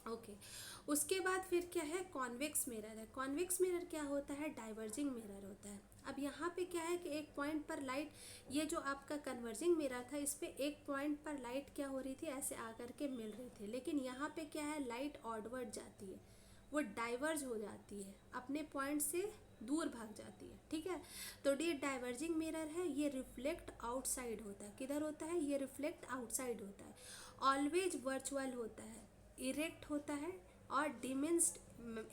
okay. उसके बाद फिर क्या है, कॉन्वेक्स मिरर है। कॉन्वेक्स मिरर क्या होता है, डाइवर्जिंग मिरर होता है। अब यहाँ पे क्या है कि एक पॉइंट पर लाइट, ये जो आपका कन्वर्जिंग मिरर था, इस पे एक पॉइंट पर लाइट क्या हो रही थी, ऐसे आकर के मिल रही थी, लेकिन यहाँ पे क्या है, लाइट ऑडवर्ड जाती है, वो डाइवर्ज हो जाती है, अपने पॉइंट से दूर भाग जाती है। ठीक है, तो ये डाइवर्जिंग मिरर है, ये रिफ्लेक्ट आउटसाइड होता है। किधर होता है, ये रिफ्लेक्ट आउटसाइड होता है, ऑलवेज वर्चुअल होता है, इरेक्ट होता है, और डिमिन्स्ड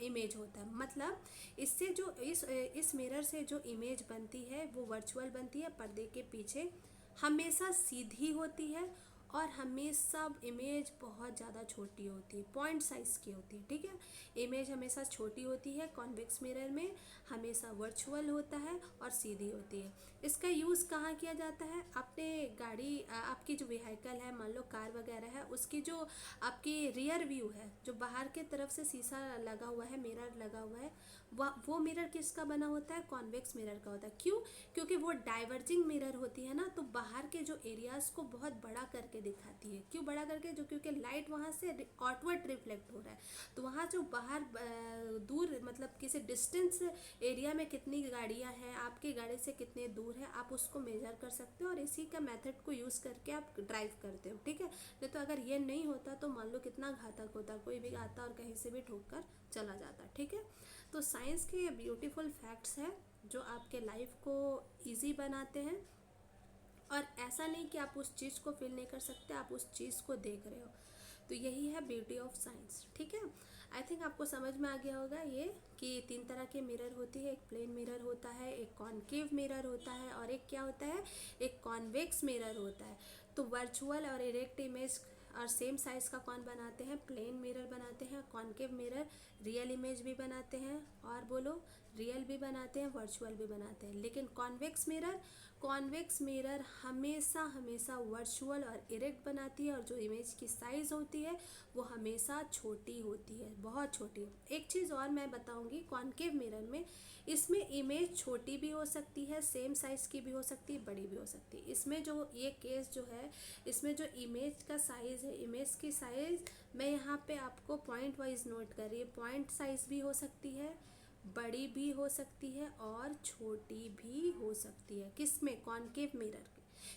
इमेज होता है। मतलब इससे जो इस मिरर से जो इमेज बनती है वो वर्चुअल बनती है, पर्दे के पीछे हमेशा सीधी होती है, और हमेशा इमेज बहुत ज़्यादा छोटी होती है, पॉइंट साइज़ की होती है। ठीक है, इमेज हमेशा छोटी होती है, कॉन्वेक्स मिरर में हमेशा वर्चुअल होता है और सीधी होती है। इसका यूज़ कहाँ किया जाता है, अपने गाड़ी, आपकी जो व्हीकल है, मान लो कार वगैरह है, उसकी जो आपकी रियर व्यू है, जो बाहर के तरफ से शीशा लगा हुआ है, मिरर लगा हुआ है, वो मिरर किसका बना होता है, कॉन्वेक्स मिरर का होता है। क्यों, क्योंकि वो डाइवर्जिंग मिरर होती है ना, तो बाहर के जो एरियाज को बहुत बड़ा करके दिखाती है। क्यों बड़ा करके, जो क्योंकि लाइट वहाँ से आउटवर्ड रिफ्लेक्ट हो रहा है, तो वहाँ जो बाहर दूर, मतलब किसी डिस्टेंस एरिया में कितनी गाड़ियाँ हैं, आपकी गाड़ी से कितने दूर है, आप उसको मेजर कर सकते हो, और इसी का मेथड को यूज़ करके आप ड्राइव करते हो। ठीक है, नहीं तो अगर ये नहीं होता तो मान लो कितना घातक होता, कोई भी आता और कहीं से भी ठोक कर चला जाता। ठीक है, तो साइंस के ये ब्यूटीफुल फैक्ट्स हैं जो आपके लाइफ को ईजी बनाते हैं, और ऐसा नहीं कि आप उस चीज़ को फील नहीं कर सकते, आप उस चीज़ को देख रहे हो। तो यही है ब्यूटी ऑफ साइंस। ठीक है, आई थिंक आपको समझ में आ गया होगा ये कि 3 तरह के मिरर होती है, एक प्लेन मिरर होता है, एक कॉन्केव मिरर होता है, और एक क्या होता है, एक कॉन्वेक्स मिरर होता है। तो वर्चुअल और इरेक्ट इमेज और सेम साइज़ का कौन बनाते हैं, प्लेन मिरर बनाते हैं, कॉन्केव मिरर रियल इमेज भी बनाते हैं, और बोलो रियल भी बनाते हैं, वर्चुअल भी बनाते हैं। लेकिन कॉन्वेक्स मिरर हमेशा हमेशा वर्चुअल और इरेक्ट बनाती है, और जो इमेज की साइज़ होती है वो हमेशा छोटी होती है, बहुत छोटी। एक चीज़ और मैं बताऊंगी, कॉन्केव मिरर में इसमें इमेज छोटी भी हो सकती है, सेम साइज़ की भी हो सकती है, बड़ी भी हो सकती है। इसमें जो ये केस जो है, इसमें जो इमेज का साइज़ है, इमेज की साइज़ मैं यहाँ पे आपको पॉइंट वाइज नोट कर रही है, पॉइंट साइज़ भी हो सकती है, बड़ी भी हो सकती है, और छोटी भी हो सकती है। किस में, कॉन्केव मिरर,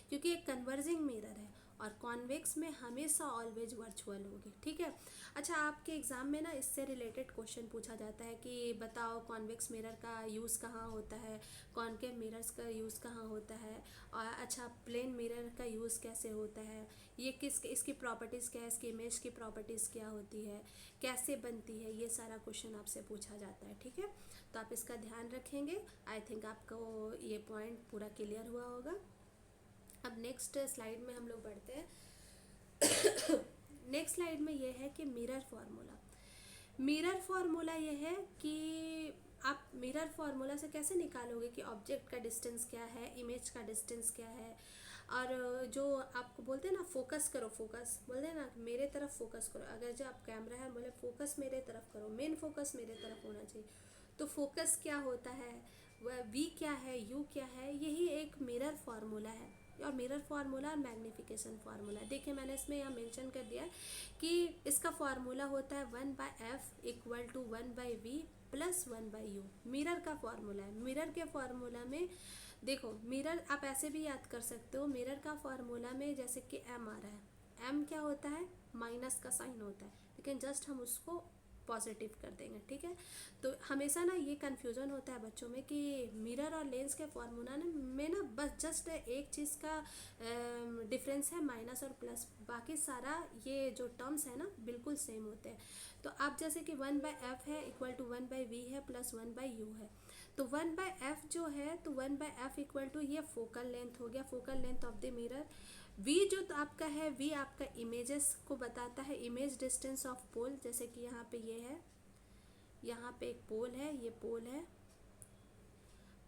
क्योंकि एक कन्वर्जिंग मिरर है, और कॉन्वेक्स में हमेशा ऑलवेज वर्चुअल होगी। ठीक है, अच्छा आपके एग्ज़ाम में ना इससे रिलेटेड क्वेश्चन पूछा जाता है कि बताओ कॉन्वेक्स मिरर का यूज़ कहाँ होता है, कॉन्केव मिरर्स का यूज़ कहाँ होता है, और अच्छा प्लेन मिरर का यूज़ कैसे होता है, ये इसकी प्रॉपर्टीज़ क्या है, इसकी इमेज की प्रॉपर्टीज़ क्या होती है, कैसे बनती है, ये सारा क्वेश्चन आपसे पूछा जाता है। ठीक है, तो आप इसका ध्यान रखेंगे। आई थिंक आपको ये पॉइंट पूरा क्लियर हुआ होगा। अब नेक्स्ट स्लाइड में हम लोग बढ़ते हैं। नेक्स्ट स्लाइड में ये है कि मिरर फार्मूला ये है कि आप मिरर फार्मूला से कैसे निकालोगे कि ऑब्जेक्ट का डिस्टेंस क्या है, इमेज का डिस्टेंस क्या है, और जो आपको बोलते हैं ना फोकस करो, फोकस बोलते हैं ना, मेरे तरफ फोकस करो, अगर जो आप कैमरा है बोले फोकस मेरे तरफ करो, मेन फोकस मेरे तरफ होना चाहिए, तो फोकस क्या होता है, वह वी क्या है, यू क्या है, यही एक मिरर फार्मूला है। और मिरर फार्मूला और मैग्नीफिकेशन फार्मूला, देखिए मैंने इसमें यहाँ मेंशन कर दिया है कि इसका फार्मूला होता है 1/f equal to 1/v plus 1/u, mirror का फार्मूला है। मिरर के फार्मूला में देखो, मिरर आप ऐसे भी याद कर सकते हो, मिरर का फार्मूला में जैसे कि m आ रहा है, m क्या होता है, माइनस का साइन होता है, लेकिन जस्ट हम उसको पॉजिटिव कर देंगे। ठीक है, तो हमेशा ना ये कन्फ्यूज़न होता है बच्चों में कि मिरर और लेंस के फार्मूला में ना बस जस्ट एक चीज़ का डिफरेंस है, माइनस और प्लस, बाकी सारा ये जो टर्म्स है ना बिल्कुल सेम होते हैं। तो आप जैसे कि 1/f है इक्वल टू 1/v है प्लस 1/u है, तो 1/f जो है, तो 1/f इक्वल टू ये फोकल लेंथ हो गया, focal length of the mirror, v जो तो आपका है, वी आपका इमेजेस को बताता है, इमेज डिस्टेंस ऑफ पोल। जैसे कि यहाँ पे ये है, यहाँ पे एक पोल है, ये पोल है,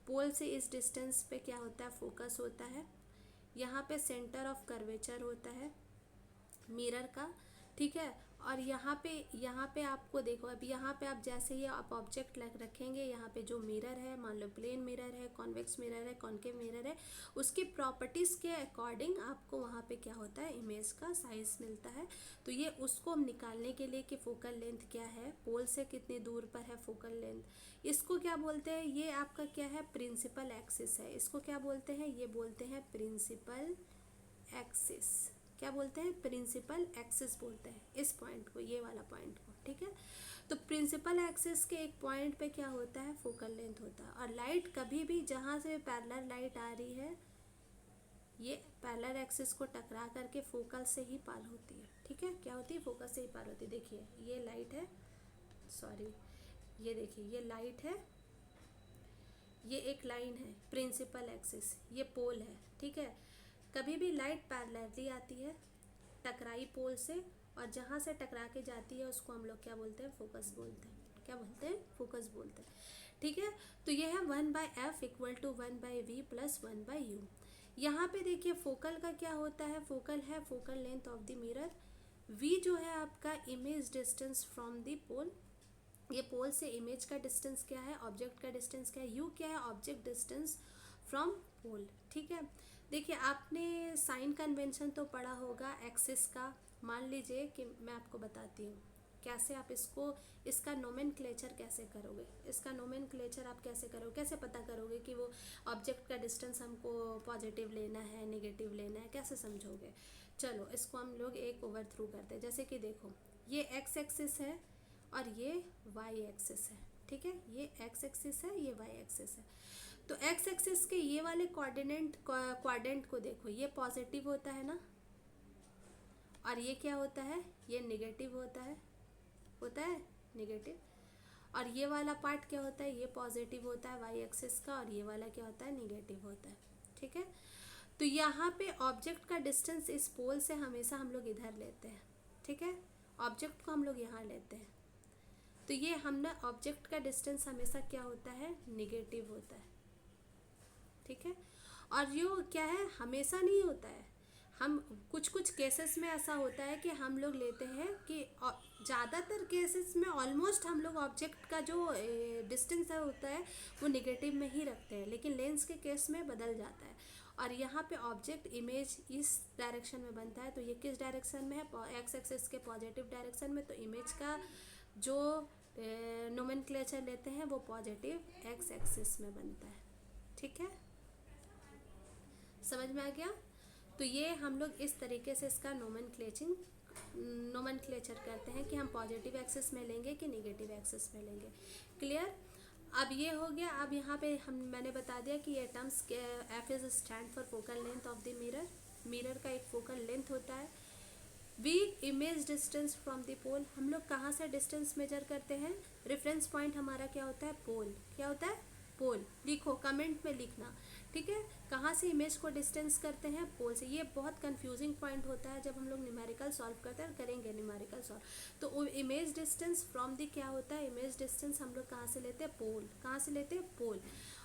पोल से इस डिस्टेंस पे क्या होता है, फोकस होता है। यहाँ पे सेंटर ऑफ कर्वेचर होता है मिरर का, ठीक है। और यहाँ पे आपको देखो, अब यहाँ पे आप जैसे ही आप ऑब्जेक्ट रखेंगे, यहाँ पे जो मिरर है, मान लो प्लेन मिरर है, कॉन्वेक्स मिरर है, कॉन्केव मिरर है, उसकी प्रॉपर्टीज़ के अकॉर्डिंग आपको वहाँ पे क्या होता है, इमेज का साइज मिलता है। तो ये उसको हम निकालने के लिए कि फोकल लेंथ क्या है, पोल से कितनी दूर पर है फोकल लेंथ, इसको क्या बोलते हैं, ये आपका क्या है, प्रिंसिपल एक्सिस है। इसको क्या बोलते हैं, ये बोलते हैं प्रिंसिपल एक्सिस। क्या बोलते हैं, प्रिंसिपल एक्सिस बोलते हैं इस पॉइंट को, ये वाला पॉइंट को, ठीक है। तो प्रिंसिपल एक्सिस के एक पॉइंट पे क्या होता है, फोकल लेंथ होता है। और लाइट कभी भी जहाँ से पैरेलल लाइट आ रही है, ये पैरेलल एक्सिस को टकरा करके फोकल से ही पार होती है, ठीक है। क्या होती है, फोकल से ही पार होती है। देखिए ये लाइट है, सॉरी, ये देखिए ये लाइट है, ये एक लाइन है प्रिंसिपल एक्सिस, ये पोल है, ठीक है। कभी भी लाइट पैरेलली आती है, टकराई पोल से, और जहाँ से टकरा के जाती है उसको हम लोग क्या बोलते हैं, फोकस बोलते हैं। क्या बोलते हैं, फोकस बोलते हैं, ठीक है। तो ये है 1/f equal to 1/v plus 1/u। यहाँ पे देखिए फोकल का क्या होता है, फोकल है focal length of the mirror, v जो है आपका इमेज डिस्टेंस फ्रॉम द पोल, ये पोल से इमेज का डिस्टेंस क्या है, ऑब्जेक्ट का डिस्टेंस क्या है, u क्या है, ऑब्जेक्ट डिस्टेंस फ्रॉम पोल, ठीक है। देखिए आपने साइन कन्वेंशन तो पढ़ा होगा एक्सिस का। मान लीजिए कि मैं आपको बताती हूँ कैसे आप इसका नोमेनक्लेचर कैसे करोगे, इसका नोमेनक्लेचर आप कैसे करोगे, कैसे पता करोगे कि वो ऑब्जेक्ट का डिस्टेंस हमको पॉजिटिव लेना है, नेगेटिव लेना है, कैसे समझोगे। चलो इसको हम लोग एक ओवर थ्रू करते हैं। जैसे कि देखो ये एक्स एक्सिस है और ये वाई एक्सिस है, ठीक है। ये एक्स एक्सिस है, ये वाई एक्सिस है। तो एक्स एक्सिस के ये वाले क्वाड्रेंट को देखो, ये पॉजिटिव होता है ना, और ये क्या होता है, ये नेगेटिव होता है नेगेटिव। और ये वाला पार्ट क्या होता है, ये पॉजिटिव होता है वाई एक्सिस का, और ये वाला क्या होता है, नेगेटिव होता है, ठीक है। तो यहाँ पे ऑब्जेक्ट का डिस्टेंस इस पोल से हमेशा हम लोग इधर लेते हैं, ठीक है। ऑब्जेक्ट को हम लोग यहाँ लेते हैं, तो ये हमने ऑब्जेक्ट का डिस्टेंस हमेशा क्या होता है, नेगेटिव होता है, ठीक है। और यो क्या है, हमेशा नहीं होता है, हम कुछ केसेस में ऐसा होता है कि हम लोग लेते हैं कि ज़्यादातर केसेस में ऑलमोस्ट हम लोग ऑब्जेक्ट का जो डिस्टेंस है होता है वो नेगेटिव में ही रखते हैं, लेकिन लेंस के केस में बदल जाता है। और यहाँ पे ऑब्जेक्ट इमेज इस डायरेक्शन में बनता है, तो ये किस डायरेक्शन में है, एक्स एक्सिस के पॉजिटिव डायरेक्शन में। तो इमेज का जो नोमेनक्लेचर लेते हैं वो पॉजिटिव एक्स एक्सिस में बनता है, ठीक है। समझ में आ गया। तो ये हम लोग इस तरीके से इसका नोमेनक्लेचर करते हैं कि हम पॉजिटिव एक्सिस में लेंगे कि नेगेटिव एक्सिस में लेंगे। क्लियर। अब ये हो गया। अब यहाँ पे मैंने बता दिया कि ये terms F is stand for focal length of the mirror, mirror का एक फोकल लेंथ होता है। V image distance from the pole, हम लोग कहाँ से डिस्टेंस मेजर करते हैं, रेफरेंस पॉइंट हमारा क्या होता है, पोल। क्या होता है, पोल। लिखो कमेंट में लिखना, ठीक है। कहाँ से इमेज को डिस्टेंस करते हैं, पोल से। ये बहुत कंफ्यूजिंग पॉइंट होता है जब हम लोग न्यूमेरिकल सॉल्व करते हैं, करेंगे न्यूमेरिकल सॉल्व। तो इमेज डिस्टेंस फ्रॉम द क्या होता है, इमेज डिस्टेंस हम लोग कहाँ से लेते हैं, पोल। कहाँ से लेते हैं, पोल।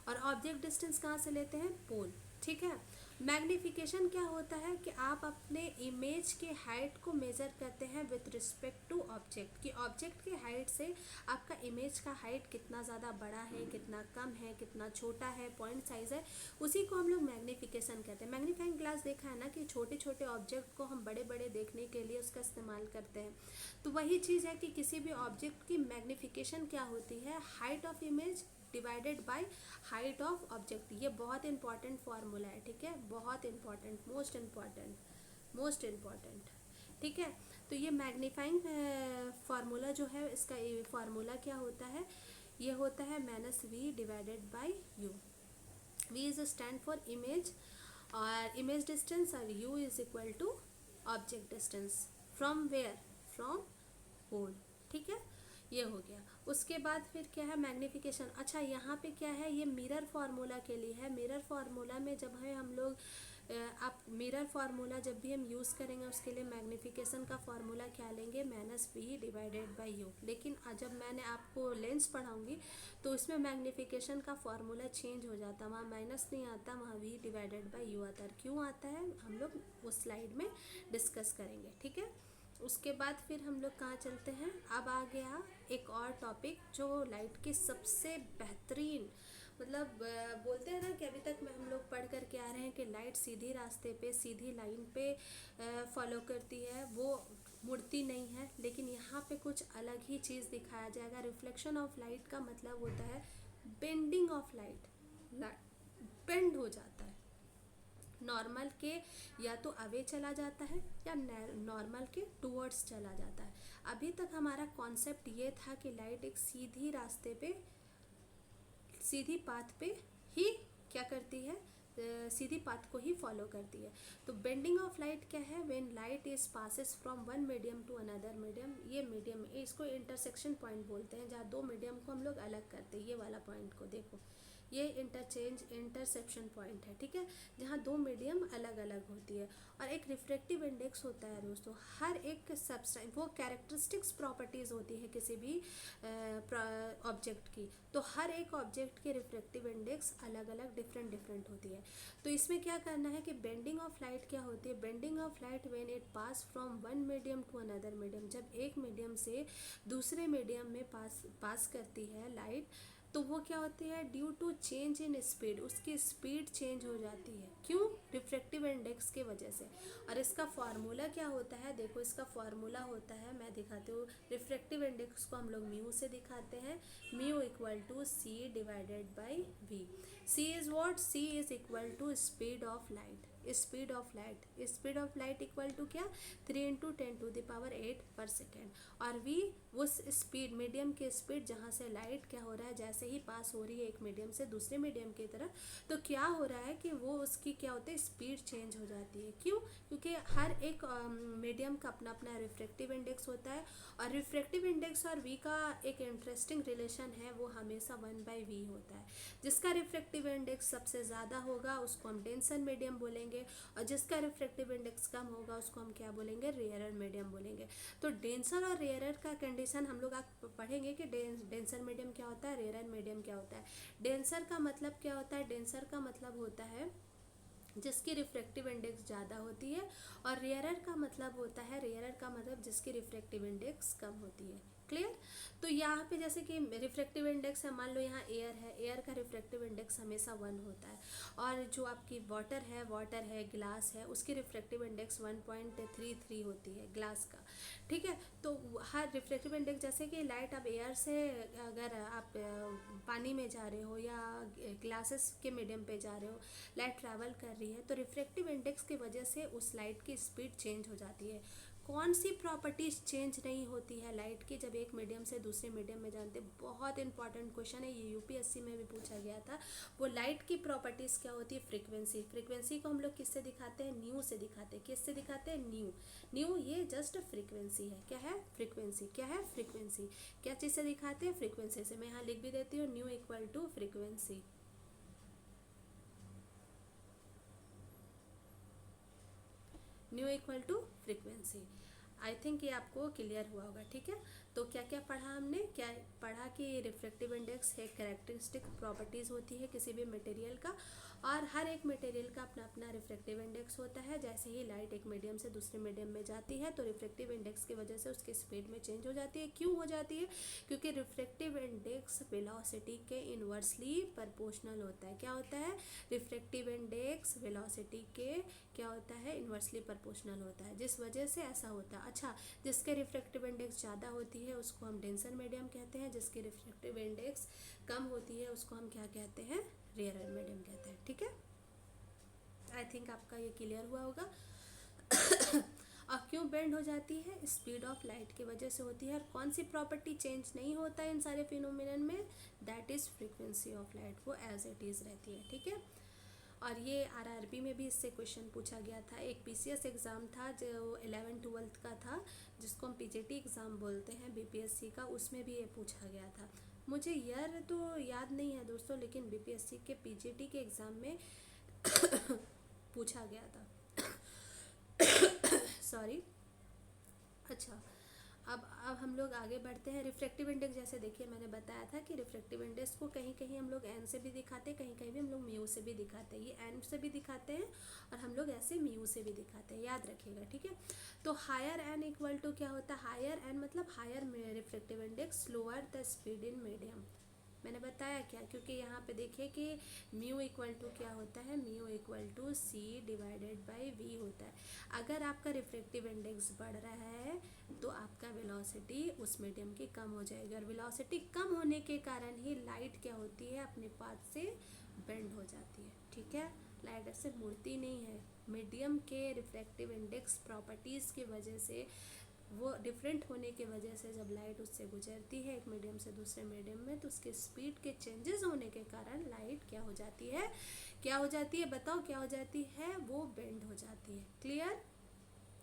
और ऑब्जेक्ट डिस्टेंस कहाँ से लेते हैं, पोल, ठीक है। मैग्निफिकेशन क्या होता है कि आप अपने इमेज के हाइट को मेज़र करते हैं विथ रिस्पेक्ट टू ऑब्जेक्ट, कि ऑब्जेक्ट के हाइट से आपका इमेज का हाइट कितना ज़्यादा बड़ा है, कितना कम है, कितना छोटा है, पॉइंट साइज है, उसी को हम लोग मैग्निफिकेशन कहते हैं। मैग्नीफाइंग ग्लास देखा है ना, कि छोटे छोटे ऑब्जेक्ट को हम बड़े बड़े देखने के लिए उसका इस्तेमाल करते हैं। तो वही चीज़ है कि किसी भी ऑब्जेक्ट की मैग्निफिकेशन क्या होती है, height of image divided by height of object. ये बहुत इंपॉर्टेंट फार्मूला है, ठीक है, बहुत इंपॉर्टेंट, मोस्ट इम्पॉर्टेंट, ठीक है। तो ये मैग्नीफाइंग फार्मूला जो है, इसका फार्मूला क्या होता है, ये होता है -v divided by u। v is stand for image, और इमेज डिस्टेंस, और u is equal to object distance from where, from pole, ठीक है। ये हो गया। उसके बाद फिर क्या है, मैग्निफिकेशन। अच्छा यहाँ पे क्या है, ये मिरर फार्मूला के लिए है। मिरर फार्मूला में जब है हम लोग आप मिरर फार्मूला जब भी हम यूज़ करेंगे उसके लिए मैग्नीफिकेशन का फार्मूला क्या लेंगे, -v डिवाइडेड बाई यू। लेकिन जब मैंने आपको लेंस पढ़ाऊंगी तो इसमें मैग्नीफिकेशन का फार्मूला चेंज हो जाता है, वहाँ माइनस नहीं आता, वहाँ v डिवाइडेड बाई यू आता है। क्यों आता है हम लोग उस स्लाइड में डिस्कस करेंगे, ठीक है। उसके बाद फिर हम लोग कहाँ चलते हैं, अब आ गया एक और टॉपिक जो लाइट के सबसे बेहतरीन, मतलब बोलते हैं ना कि अभी तक में हम लोग पढ़ करके आ रहे हैं कि लाइट सीधी रास्ते पे, सीधी लाइन पे फॉलो करती है, वो मुड़ती नहीं है। लेकिन यहाँ पे कुछ अलग ही चीज़ दिखाया जाएगा। रिफ्लेक्शन ऑफ लाइट का मतलब होता है बेंडिंग ऑफ लाइट, बेंड हो जाता है, नॉर्मल के या तो अवे चला जाता है या नॉर्मल के टूवर्ड्स चला जाता है। अभी तक हमारा कॉन्सेप्ट ये था कि लाइट एक सीधी रास्ते पे, सीधी पाथ पे ही क्या करती है, सीधी पाथ को ही फॉलो करती है। तो बेंडिंग ऑफ लाइट क्या है, when light is passes from one medium to another medium. ये मीडियम, इसको इंटरसेक्शन पॉइंट बोलते हैं, जहाँ दो मीडियम को हम लोग अलग करते हैं। ये वाला पॉइंट को देखो, ये इंटरसेप्शन पॉइंट है, ठीक है, जहाँ दो मीडियम अलग अलग होती है। और एक रिफ्रैक्टिव इंडेक्स होता है दोस्तों, हर एक सब्सटेंस, वो कैरेक्टरिस्टिक्स प्रॉपर्टीज़ होती है किसी भी ऑब्जेक्ट की, तो हर एक ऑब्जेक्ट के रिफ्रैक्टिव इंडेक्स अलग अलग डिफरेंट होती है। तो इसमें क्या करना है कि बेंडिंग ऑफ लाइट क्या होती है, bending of light when it pass from one medium to another medium, जब एक मीडियम से दूसरे मीडियम में पास करती है लाइट, तो वो क्या होती है, due to change in speed, उसकी स्पीड चेंज हो जाती है। क्यों, रिफ्रैक्टिव इंडेक्स के वजह से। और इसका फार्मूला क्या होता है, देखो इसका फार्मूला होता है, मैं दिखाती हूँ। रिफ्रैक्टिव इंडेक्स को हम लोग म्यू से दिखाते हैं, mu equal to c divided by v. C is what, c is equal to speed of light, speed of light, speed of light equal to क्या, 3 × 10⁸ पर सेकेंड। और v उस स्पीड, मीडियम की स्पीड जहाँ से लाइट क्या हो रहा है, जैसे ही पास हो रही है एक मीडियम से दूसरे मीडियम की तरफ, तो क्या हो रहा है कि वो उसकी क्या होती है, स्पीड चेंज हो जाती है। क्यों, क्योंकि हर एक मीडियम का अपना अपना रिफ्रैक्टिव इंडेक्स होता है। और रिफ्रैक्टिव इंडेक्स और v का एक इंटरेस्टिंग रिलेशन है, वो हमेशा 1/v होता है। जिसका रिफ्रैक्टिव इंडेक्स सबसे ज़्यादा होगा उसको हम डेंसर मीडियम बोलेंगे, और जिसका रिफ्रैक्टिव इंडेक्स कम होगा उसको हम क्या बोलेंगे, रेयरर मीडियम बोलेंगे। तो डेंसर और रेयरर का कंडीशन हम लोग आप पढ़ेंगे कि डेंसर मीडियम क्या होता है, रेयरर मीडियम क्या होता है। डेंसर का मतलब क्या होता है, डेंसर का मतलब होता है जिसकी रिफ्रैक्टिव इंडेक्स ज़्यादा होती है, और रेयरर का मतलब होता है, रेयरर का मतलब जिसकी रिफ्रैक्टिव इंडेक्स कम होती है। क्लियर। तो यहाँ पे जैसे कि रिफ्रैक्टिव इंडेक्स है, मान लो यहाँ एयर है, एयर का रिफ्रैक्टिव इंडेक्स हमेशा 1 होता है। और जो आपकी वाटर है, ग्लास है, उसकी रिफ्रैक्टिव इंडेक्स 1.33 होती है ग्लास का, ठीक है। तो हर रिफ्रैक्टिव इंडेक्स, जैसे कि लाइट अब एयर से, अगर आप पानी में जा रहे हो या ग्लासेस के मीडियम पे जा रहे हो, लाइट ट्रैवल कर रही है, तो रिफ्रैक्टिव इंडेक्स की वजह से उस लाइट की स्पीड चेंज हो जाती है। कौन सी प्रॉपर्टीज चेंज नहीं होती है लाइट की जब एक मीडियम से दूसरे मीडियम में जानते, बहुत इंपॉर्टेंट क्वेश्चन है, ये यूपीएससी में भी पूछा गया था। वो लाइट की प्रॉपर्टीज क्या होती है, फ्रीक्वेंसी, फ्रीक्वेंसी को हम लोग किससे दिखाते हैं, न्यू से दिखाते हैं। किससे दिखाते हैं, न्यू, न्यू ये जस्ट फ्रीक्वेंसी है। क्या है, फ्रीक्वेंसी, क्या है, फ्रीक्वेंसी, क्या चीज़ से दिखाते हैं, फ्रीक्वेंसी से। मैं यहाँ लिख भी देती हूँ, nu equal to frequency, nu equal to frequency. I think ये आपको क्लियर हुआ होगा, ठीक है। तो क्या क्या पढ़ा हमने, क्या पढ़ा कि रिफ्रैक्टिव इंडेक्स एक कैरेक्टरिस्टिक प्रॉपर्टीज़ होती है किसी भी मटेरियल का, और हर एक मटेरियल का अपना अपना रिफ्रैक्टिव इंडेक्स होता है। जैसे ही लाइट एक मीडियम से दूसरे मीडियम में जाती है तो रिफ्रैक्टिव इंडेक्स की वजह से उसकी स्पीड में चेंज हो जाती है। क्यों हो जाती है, क्योंकि रिफ्रैक्टिव इंडेक्स वेलोसिटी के इन्वर्सली प्रोपोर्शनल होता है। क्या होता है, रिफ्रैक्टिव इंडेक्स वेलोसिटी के क्या होता है, इन्वर्सली प्रोपोर्शनल होता है, जिस वजह से ऐसा होता है। अच्छा, जिसके रिफ्रैक्टिव इंडेक्स ज़्यादा होती है उसको हम डेंसर मीडियम कहते हैं, जिसकी रिफ्रैक्टिव इंडेक्स कम होती है उसको हम क्या कहते हैं, रेयरर मीडियम कहते हैं, ठीक है। आई थिंक आपका ये क्लियर हुआ होगा। और क्यों बेंड हो जाती है, स्पीड ऑफ लाइट की वजह से होती है। और कौन सी प्रॉपर्टी चेंज नहीं होता है इन सारे फिनोमिनन में, that is frequency of light, वो एज इट इज़ रहती है, ठीक है। और ये आरआरबी में भी इससे क्वेश्चन पूछा गया था। एक पीसीएस एग्ज़ाम था जो 11th-12th का था, जिसको हम पीजीटी एग्ज़ाम बोलते हैं बीपीएससी का, उसमें भी ये पूछा गया था। मुझे ईयर तो याद नहीं है दोस्तों, लेकिन बीपीएससी के पीजीटी के एग्ज़ाम में पूछा गया था। सॉरी। अच्छा, अब हम लोग आगे बढ़ते हैं। रिफ्रैक्टिव इंडेक्स, जैसे देखिए मैंने बताया था कि रिफ्रैक्टिव इंडेक्स को कहीं कहीं हम लोग एन से भी दिखाते हैं, कहीं कहीं भी हम लोग म्यू से भी दिखाते हैं। ये एन से भी दिखाते हैं और हम लोग ऐसे म्यू से भी दिखाते हैं, याद रखिएगा, ठीक है। तो हायर एन इक्वल टू क्या होता है, हायर एन मतलब higher refractive index, lower the speed in medium. मैंने बताया क्या, क्योंकि यहाँ पे देखिए कि म्यू इक्वल टू क्या होता है, mu equal to c divided by v होता है। अगर आपका रिफ्रैक्टिव इंडेक्स बढ़ रहा है तो आपका वेलोसिटी उस मीडियम की कम हो जाएगी, और वेलोसिटी कम होने के कारण ही लाइट क्या होती है, अपने पाथ से बेंड हो जाती है, ठीक है। लाइट ऐसे मुड़ती नहीं है। मीडियम के रिफ्रैक्टिव इंडेक्स प्रॉपर्टीज़ की वजह से, वो डिफरेंट होने की वजह से, जब लाइट उससे गुजरती है एक मीडियम से दूसरे मीडियम में, तो उसके स्पीड के चेंजेस होने के कारण लाइट क्या हो जाती है, क्या हो जाती है, बताओ क्या हो जाती है, वो बेंड हो जाती है। क्लियर।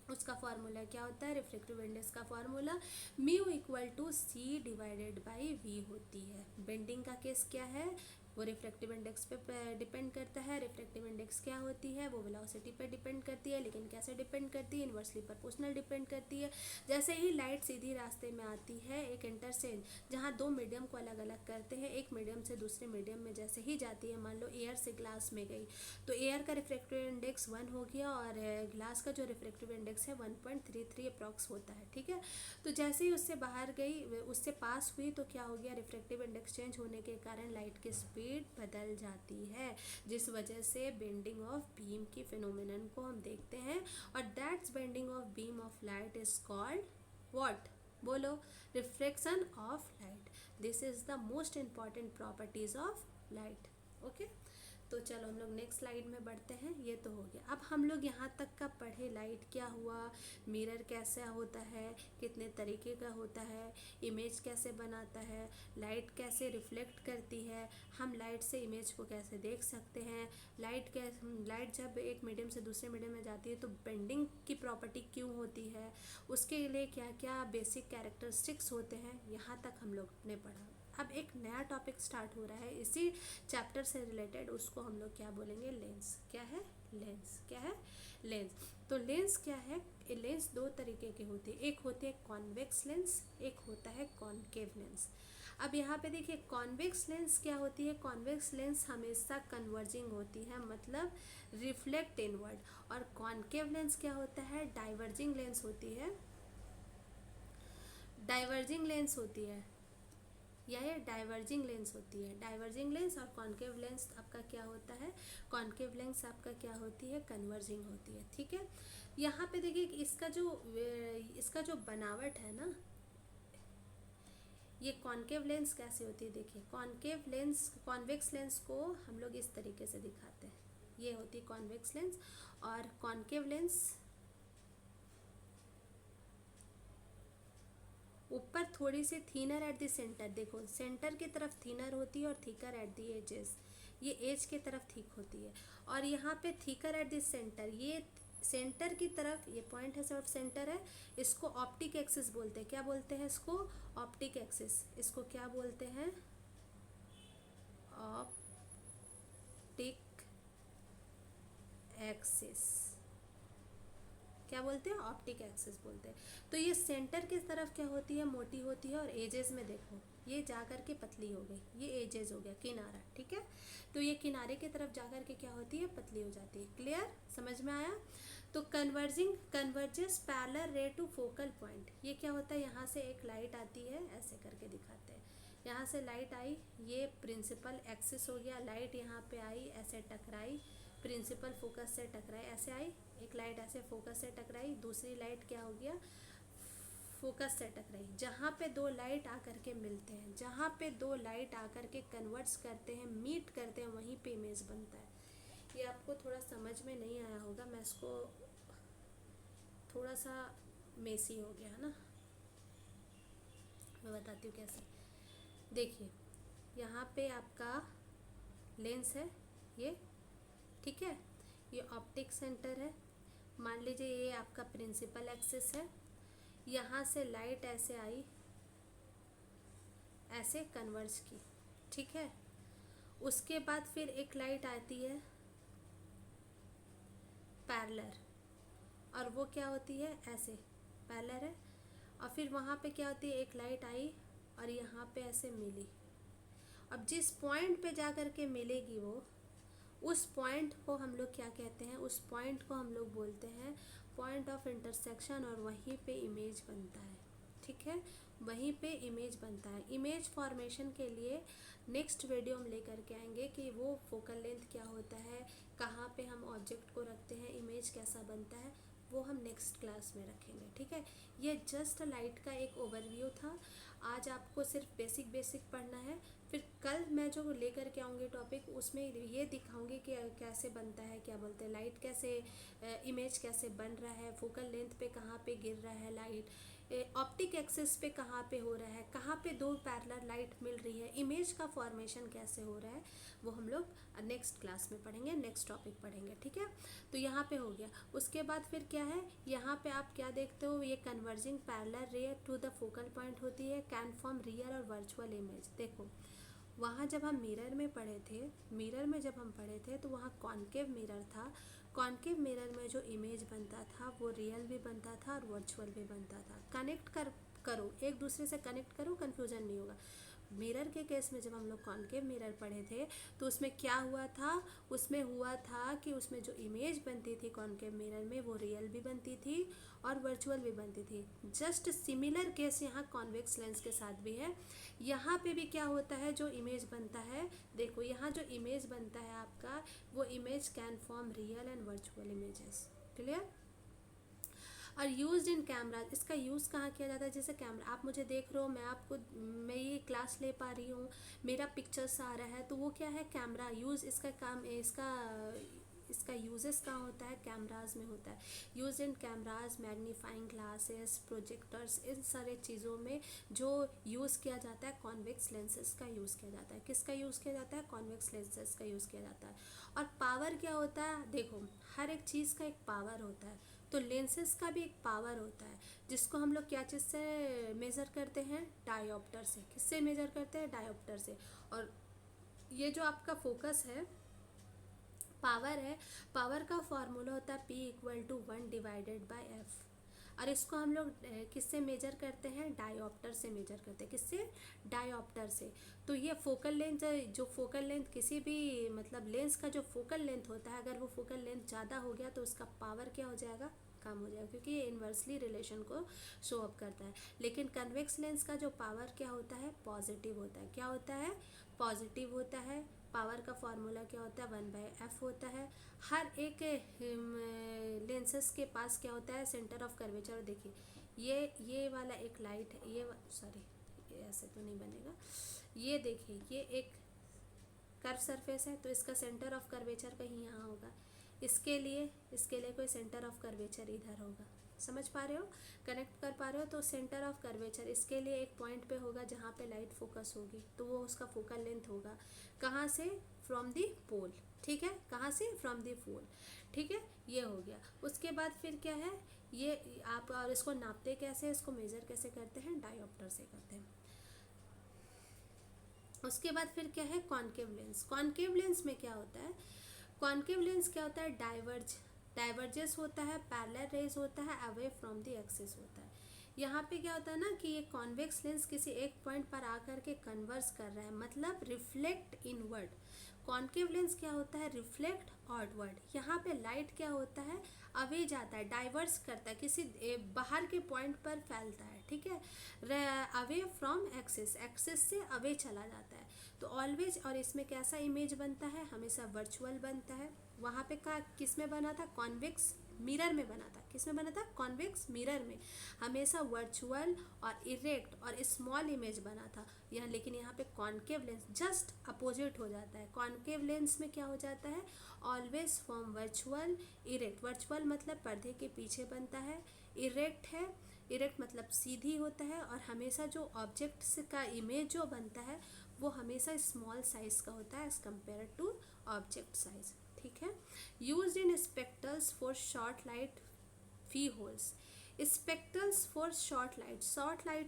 उसका फार्मूला क्या होता है, रिफ्रैक्टिव इंडेक्स का formula mu equal to c divided by v होती है। बेंडिंग का केस क्या है, वो रिफ्रैक्टिव इंडेक्स पे डिपेंड करता है। रिफ्रैक्टिव इंडेक्स क्या होती है, वो वेलोसिटी पे डिपेंड करती है, लेकिन कैसे डिपेंड करती है, इन्वर्सली प्रोपोर्शनल डिपेंड करती है। जैसे ही लाइट सीधी रास्ते में आती है, एक इंटरचेंज जहाँ दो मीडियम को अलग अलग करते हैं, एक मीडियम से दूसरे मीडियम में जैसे ही जाती है, मान लो एयर से ग्लास में गई, तो एयर का रिफ्रैक्टिव इंडेक्स 1 हो गया और ग्लास का जो रिफ्रैक्टिव इंडेक्स है 1.33 अप्रॉक्स होता है, ठीक है। तो जैसे ही उससे बाहर गई, उससे पास हुई, तो क्या हो गया, रिफ्रैक्टिव इंडेक्स चेंज होने के कारण लाइट की स्पीड बदल जाती है, जिस वजह से बेंडिंग ऑफ बीम की फिनोमिनन को हम देखते हैं। और that's bending of beam of light is called what, बोलो, refraction of light. This is the most important properties of light. Okay, तो चलो हम लोग नेक्स्ट स्लाइड में बढ़ते हैं। ये तो हो गया। अब हम लोग यहाँ तक का पढ़े, लाइट क्या हुआ, मिरर कैसा होता है, कितने तरीके का होता है, इमेज कैसे बनाता है, लाइट कैसे रिफ्लेक्ट करती है, हम लाइट से इमेज को कैसे देख सकते हैं, लाइट जब एक मीडियम से दूसरे मीडियम में जाती है तो बेंडिंग की प्रॉपर्टी क्यों होती है, उसके लिए क्या क्या बेसिक कैरेक्टरिस्टिक्स होते हैं, यहाँ तक हम लोग ने पढ़ा। अब एक नया टॉपिक स्टार्ट हो रहा है इसी चैप्टर से रिलेटेड, उसको हम लोग क्या बोलेंगे, लेंस। क्या है, लेंस। क्या है, लेंस। तो लेंस क्या है, लेंस दो तरीके के होते हैं, एक होते हैं कॉन्वेक्स लेंस, एक होता है कॉनकेव लेंस। अब यहाँ पे देखिए कॉन्वेक्स लेंस क्या होती है, कॉन्वेक्स लेंस हमेशा कन्वर्जिंग होती है, मतलब रिफ्लेक्ट इनवर्ड। और कॉनकेव लेंस क्या होता है, डाइवर्जिंग लेंस होती है, डाइवर्जिंग लेंस होती है, या ये डाइवर्जिंग लेंस होती है। डाइवर्जिंग लेंस और कॉनकेव लेंस आपका क्या होता है, कॉनकेव लेंस आपका क्या होती है, कन्वर्जिंग होती है, ठीक है। यहाँ पे देखिए इसका जो बनावट है ना, ये कॉनकेव लेंस कैसे होती है, देखिए कॉनकेव लेंस, कॉन्वेक्स लेंस को हम लोग इस तरीके से दिखाते हैं, ये होती है कॉन्वेक्स लेंस। और कॉनकेव लेंस ऊपर थोड़ी सी थीनर एट द सेंटर, देखो सेंटर की तरफ थीनर होती है और थिकर एट द एजेस, ये एज की तरफ थिक होती है। और यहाँ पे थिकर एट द सेंटर, ये सेंटर की तरफ, ये पॉइंट है ऑफ सेंटर है, इसको ऑप्टिक एक्सिस बोलते हैं। क्या बोलते हैं इसको, ऑप्टिक एक्सिस। इसको क्या बोलते हैं, ऑप्टिक एक्सिस। क्या बोलते हैं, ऑप्टिक एक्सिस बोलते हैं। तो ये सेंटर की तरफ क्या होती है, मोटी होती है, और एजेस में देखो ये जा कर के पतली हो गई, ये एजेस हो गया किनारा, ठीक है। तो ये किनारे की तरफ जा कर के क्या होती है, पतली हो जाती है। क्लियर, समझ में आया। तो कन्वर्जेस पैरेलल रे टू फोकल पॉइंट, ये क्या होता है, यहाँ से एक लाइट आती है, ऐसे करके दिखाते हैं, यहाँ से लाइट आई, ये प्रिंसिपल एक्सिस हो गया, लाइट यहाँ पे आई, ऐसे टकराई, प्रिंसिपल फोकस से टकराई, ऐसे आई, एक लाइट ऐसे फोकस से टकराई, दूसरी लाइट क्या हो गया, फोकस से टकराई। जहाँ पे दो लाइट आकर के मिलते हैं, जहाँ पे दो लाइट आकर के कन्वर्ट्स करते हैं, मीट करते हैं, वहीं पे इमेज बनता है। ये आपको थोड़ा समझ में नहीं आया होगा, मैं इसको थोड़ा सा मेसी हो गया है ना, मैं बताती हूँ कैसे। देखिए यहाँ पे आपका लेंस है ये, ठीक है, ये ऑप्टिक सेंटर है, मान लीजिए ये आपका प्रिंसिपल एक्सिस है, यहाँ से लाइट ऐसे आई, ऐसे कन्वर्ज की, ठीक है। उसके बाद फिर एक लाइट आती है, पैरेलल, और वो क्या होती है ऐसे पैरेलल है, और फिर वहाँ पे क्या होती है एक लाइट आई और यहाँ पे ऐसे मिली। अब जिस पॉइंट पे जा कर के मिलेगी वो, उस पॉइंट को हम लोग क्या कहते हैं, उस पॉइंट को हम लोग बोलते हैं पॉइंट ऑफ इंटरसेक्शन, और वहीं पे इमेज बनता है। ठीक है, वहीं पे इमेज बनता है। इमेज फॉर्मेशन के लिए नेक्स्ट वीडियो हम लेकर के आएंगे कि वो फोकल लेंथ क्या होता है, कहाँ पे हम ऑब्जेक्ट को रखते हैं, इमेज कैसा बनता है, वो हम नेक्स्ट क्लास में रखेंगे। ठीक है, ये जस्ट लाइट का एक ओवरव्यू था। आज आपको सिर्फ बेसिक बेसिक पढ़ना है, फिर कल मैं जो लेकर के आऊँगी टॉपिक उसमें ये दिखाऊंगी कि कैसे बनता है, क्या बोलते हैं लाइट कैसे, इमेज कैसे बन रहा है, फोकल लेंथ पे कहाँ पे गिर रहा है लाइट, ऑप्टिक एक्सिस पे कहाँ पे हो रहा है, कहाँ पे दो पैरेलल लाइट मिल रही है, इमेज का फॉर्मेशन कैसे हो रहा है, वो हम लोग नेक्स्ट क्लास में पढ़ेंगे, नेक्स्ट टॉपिक पढ़ेंगे। ठीक है, तो यहाँ पे हो गया। उसके बाद फिर क्या है, यहाँ पे आप क्या देखते हो, ये कन्वर्जिंग पैरेलल रे टू द फोकल पॉइंट होती है, कैन फॉर्म रियल और वर्चुअल इमेज। देखो वहाँ जब हम मिरर में पढ़े थे, मिरर में जब हम पढ़े थे तो वहाँ कॉन्केव मिरर था। कॉन्केव मिरर में जो इमेज बनता था वो रियल भी बनता था और वर्चुअल भी बनता था। करो एक दूसरे से कनेक्ट करो, कन्फ्यूजन नहीं होगा। मिरर के केस में जब हम लोग कॉन्केव मिरर पढ़े थे तो उसमें क्या हुआ था, उसमें हुआ था कि उसमें जो इमेज बनती थी कॉन्केव मिरर में वो रियल भी बनती थी और वर्चुअल भी बनती थी। जस्ट सिमिलर केस यहाँ कॉन्वेक्स लेंस के साथ भी है। यहाँ पे भी क्या होता है, जो इमेज बनता है, देखो यहाँ जो इमेज बनता है आपका, वो image can form real and virtual images. Clear? और यूज्ड इन कैमरा, इसका यूज़ कहाँ किया जाता है, जैसे कैमरा आप मुझे देख रहे हो, मैं ये क्लास ले पा रही हूँ, मेरा पिक्चर्स आ रहा है, तो वो क्या है कैमरा यूज़। इसका काम इसका यूजेस कहाँ होता है, कैमराज में होता है। Use in cameras, magnifying glasses, projectors, इन सारे चीज़ों में जो यूज़ किया जाता है कॉन्वेक्स लेंसेज का यूज़ किया जाता है। किसका यूज़ किया जाता है, कॉन्वेक्स लेंसेज का यूज़ किया जाता है। और पावर क्या होता है, देखो हर एक चीज़ का एक पावर होता है, तो लेंसेज का भी एक पावर होता है, जिसको हम लोग क्या चीज़ से मेज़र करते हैं, डायोप्टर से। किससे मेज़र करते हैं, डायोप्टर से। और ये जो आपका फोकस है, पावर है, पावर का फॉर्मूला होता है P=1/f, और इसको हम लोग किससे मेजर करते हैं, डायोप्टर से मेजर करते हैं। किससे, डायोप्टर से। तो ये फोकल लेंथ, जो फोकल लेंथ किसी भी मतलब लेंस का जो फोकल लेंथ होता है, अगर वो फोकल लेंथ ज़्यादा हो गया तो उसका पावर क्या हो जाएगा, कम हो जाएगा, क्योंकि ये इन्वर्सली रिलेशन को शो अप करता है। लेकिन कन्वेक्स लेंस का जो पावर क्या होता है, पॉजिटिव होता है। क्या होता है, पॉजिटिव होता है। पावर का फॉर्मूला क्या होता है, 1/f होता है। हर एक लेंसेस के पास क्या होता है, सेंटर ऑफ कर्वेचर। देखिए ये वाला एक लाइट है, ये सॉरी ऐसे तो नहीं बनेगा, ये देखिए ये एक कर्व सरफेस है, तो इसका सेंटर ऑफ कर्वेचर कहीं यहाँ होगा। इसके लिए कोई सेंटर ऑफ कर्वेचर इधर होगा। समझ पा रहे हो, कनेक्ट कर पा रहे हो। तो सेंटर ऑफ कर्वेचर इसके लिए एक पॉइंट पे होगा जहाँ पे लाइट फोकस होगी, तो वो उसका फोकल लेंथ होगा। कहाँ से, फ्रॉम दी पोल। ठीक है, कहाँ से, फ्रॉम दी पोल। ठीक है, ये हो गया। उसके बाद फिर क्या है, ये आप और इसको नापते कैसे, इसको मेजर कैसे करते हैं, डायोप्टर से करते हैं। उसके बाद फिर क्या है, कॉन्केव लेंस। कॉन्केव लेंस में क्या होता है, कॉन्केव लेंस क्या होता है, डाइवर्जेस होता है, पैरेलल रेज होता है, अवे फ्रॉम द एक्सिस होता है। यहाँ पे क्या होता है ना कि ये कॉन्वेक्स लेंस किसी एक पॉइंट पर आकर के कन्वर्स कर रहा है, मतलब रिफ्लेक्ट इनवर्ड। कॉन्केव लेंस क्या होता है, रिफ्लेक्ट आउटवर्ड। यहाँ पे लाइट क्या होता है, अवे जाता है, डाइवर्स करता है, किसी बाहर के पॉइंट पर फैलता है। ठीक है, अवे फ्रॉम एक्सिस, एक्सिस से अवे चला जाता है। तो ऑलवेज, और इसमें कैसा इमेज बनता है, हमेशा वर्चुअल बनता है। वहाँ पे का किस में बना था, कॉन्वेक्स मिरर में बना था। किस में बना था, कॉन्वेक्स मिरर में। हमेशा वर्चुअल और इरेक्ट और स्मॉल इमेज बना था यहाँ, लेकिन यहाँ पे कॉन्केव लेंस जस्ट अपोजिट हो जाता है। कॉन्केव लेंस में क्या हो जाता है, always form virtual erect. Virtual मतलब पर्दे के पीछे बनता है, इरेक्ट है, इरेक्ट मतलब सीधी होता है, और हमेशा जो ऑब्जेक्ट्स का इमेज जो बनता है वो हमेशा स्मॉल साइज का होता है as compare to object size. ठीक है, used in spectacles for short light fee holes. Spectacles for short light,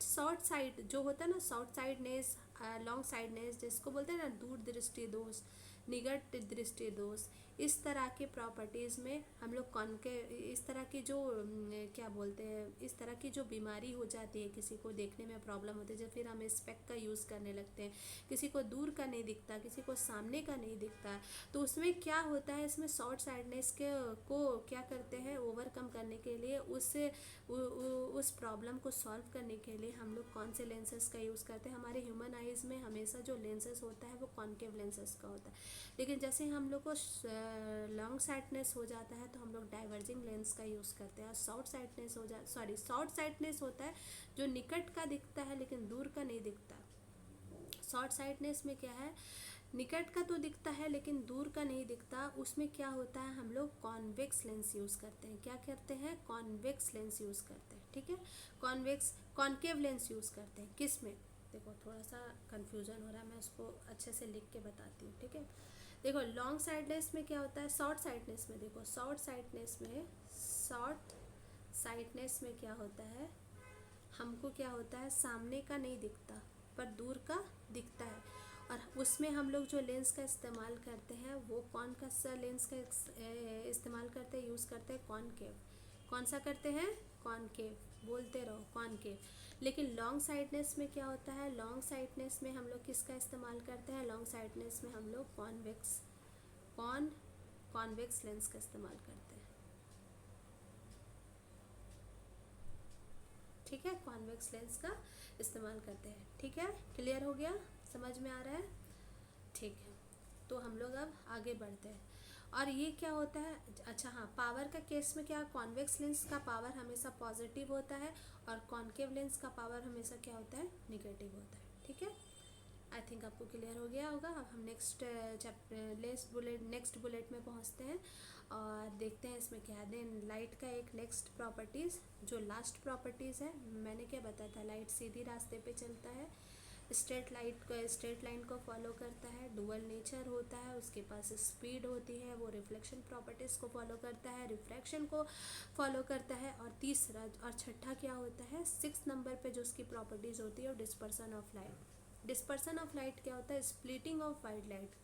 short side जो होता है ना, शॉर्ट साइडनेस, लॉन्ग साइडनेस, जिसको बोलते हैं ना दूर दृष्टि दोष, निकट दृष्टि दोष, इस तरह के प्रॉपर्टीज़ में हम लोग इस तरह की जो क्या बोलते हैं, इस तरह की जो बीमारी हो जाती है, किसी को देखने में प्रॉब्लम होती है, जब फिर हम स्पेक का यूज़ करने लगते हैं, किसी को दूर का नहीं दिखता, किसी को सामने का नहीं दिखता, तो उसमें क्या होता है, इसमें शॉर्ट साइडनेस के को क्या करते हैं, ओवरकम करने के लिए उस प्रॉब्लम को सॉल्व करने के लिए हम लोग कौन से लेंसेज का यूज़ करते हैं। हमारे ह्यूमन आइज़ में हमेशा जो लेंसेज होता है वो कॉनकेव लेंसेज का होता है, लेकिन जैसे हम लोग को लॉन्ग साइटनेस हो जाता है तो हम लोग डाइवर्जिंग लेंस का यूज़ करते हैं। शॉर्ट साइटनेस शॉर्ट साइटनेस होता है जो निकट का दिखता है लेकिन दूर का नहीं दिखता। शॉर्ट साइटनेस में क्या है, निकट का तो दिखता है लेकिन दूर का नहीं दिखता। उसमें क्या होता है, हम लोग कॉन्वेक्स लेंस यूज़ करते हैं। क्या करते हैं, कॉन्वेक्स लेंस यूज़ करते हैं, ठीक है। कॉनकेव लेंस यूज़ करते हैं किस में, देखो थोड़ा सा कन्फ्यूजन हो रहा है, मैं उसको अच्छे से लिख के बताती हूँ, ठीक है। देखो लॉन्ग साइटनेस में क्या होता है, शॉर्ट साइटनेस में, देखो शॉर्ट साइटनेस में क्या होता है, हमको क्या होता है, सामने का नहीं दिखता पर दूर का दिखता है, और उसमें हम लोग जो लेंस का इस्तेमाल करते हैं वो कौन का सा लेंस का इस्तेमाल करते हैं, यूज़ करते हैं, कॉनकेव। कौन सा करते हैं, कॉनकेव, बोलते रहो कॉनकेव। लेकिन लॉन्ग साइडनेस में क्या होता है, लॉन्ग साइडनेस में हम लोग किसका इस्तेमाल करते हैं, लॉन्ग साइडनेस में हम लोग कॉन्वेक्स लेंस का इस्तेमाल करते हैं, ठीक है, कॉन्वेक्स लेंस का इस्तेमाल करते हैं, ठीक है। क्लियर हो गया, समझ में आ रहा है, ठीक है। तो हम लोग अब आगे बढ़ते हैं। और ये क्या होता है, अच्छा हाँ, पावर का केस में क्या, कॉन्वेक्स लेंस का पावर हमेशा पॉजिटिव होता है और कॉनकेव लेंस का पावर हमेशा क्या होता है, निगेटिव होता है, ठीक है। आई थिंक आपको क्लियर हो गया होगा। अब हम नेक्स्ट बुलेट में पहुंचते हैं और देखते हैं इसमें क्या है। देन लाइट का एक नेक्स्ट प्रॉपर्टीज़, जो लास्ट प्रॉपर्टीज़ है, मैंने क्या बताया था, लाइट सीधी रास्ते पे चलता है, स्ट्रेट लाइन को फॉलो करता है, डुअल नेचर होता है, उसके पास स्पीड होती है, वो रिफ्लेक्शन प्रॉपर्टीज़ को फॉलो करता है, रिफ्रैक्शन को फॉलो करता है, और तीसरा और छठा क्या होता है, 6 नंबर पे जो उसकी प्रॉपर्टीज़ होती है वो dispersion of light. Dispersion of light क्या होता है, स्प्लिटिंग ऑफ वाइट लाइट।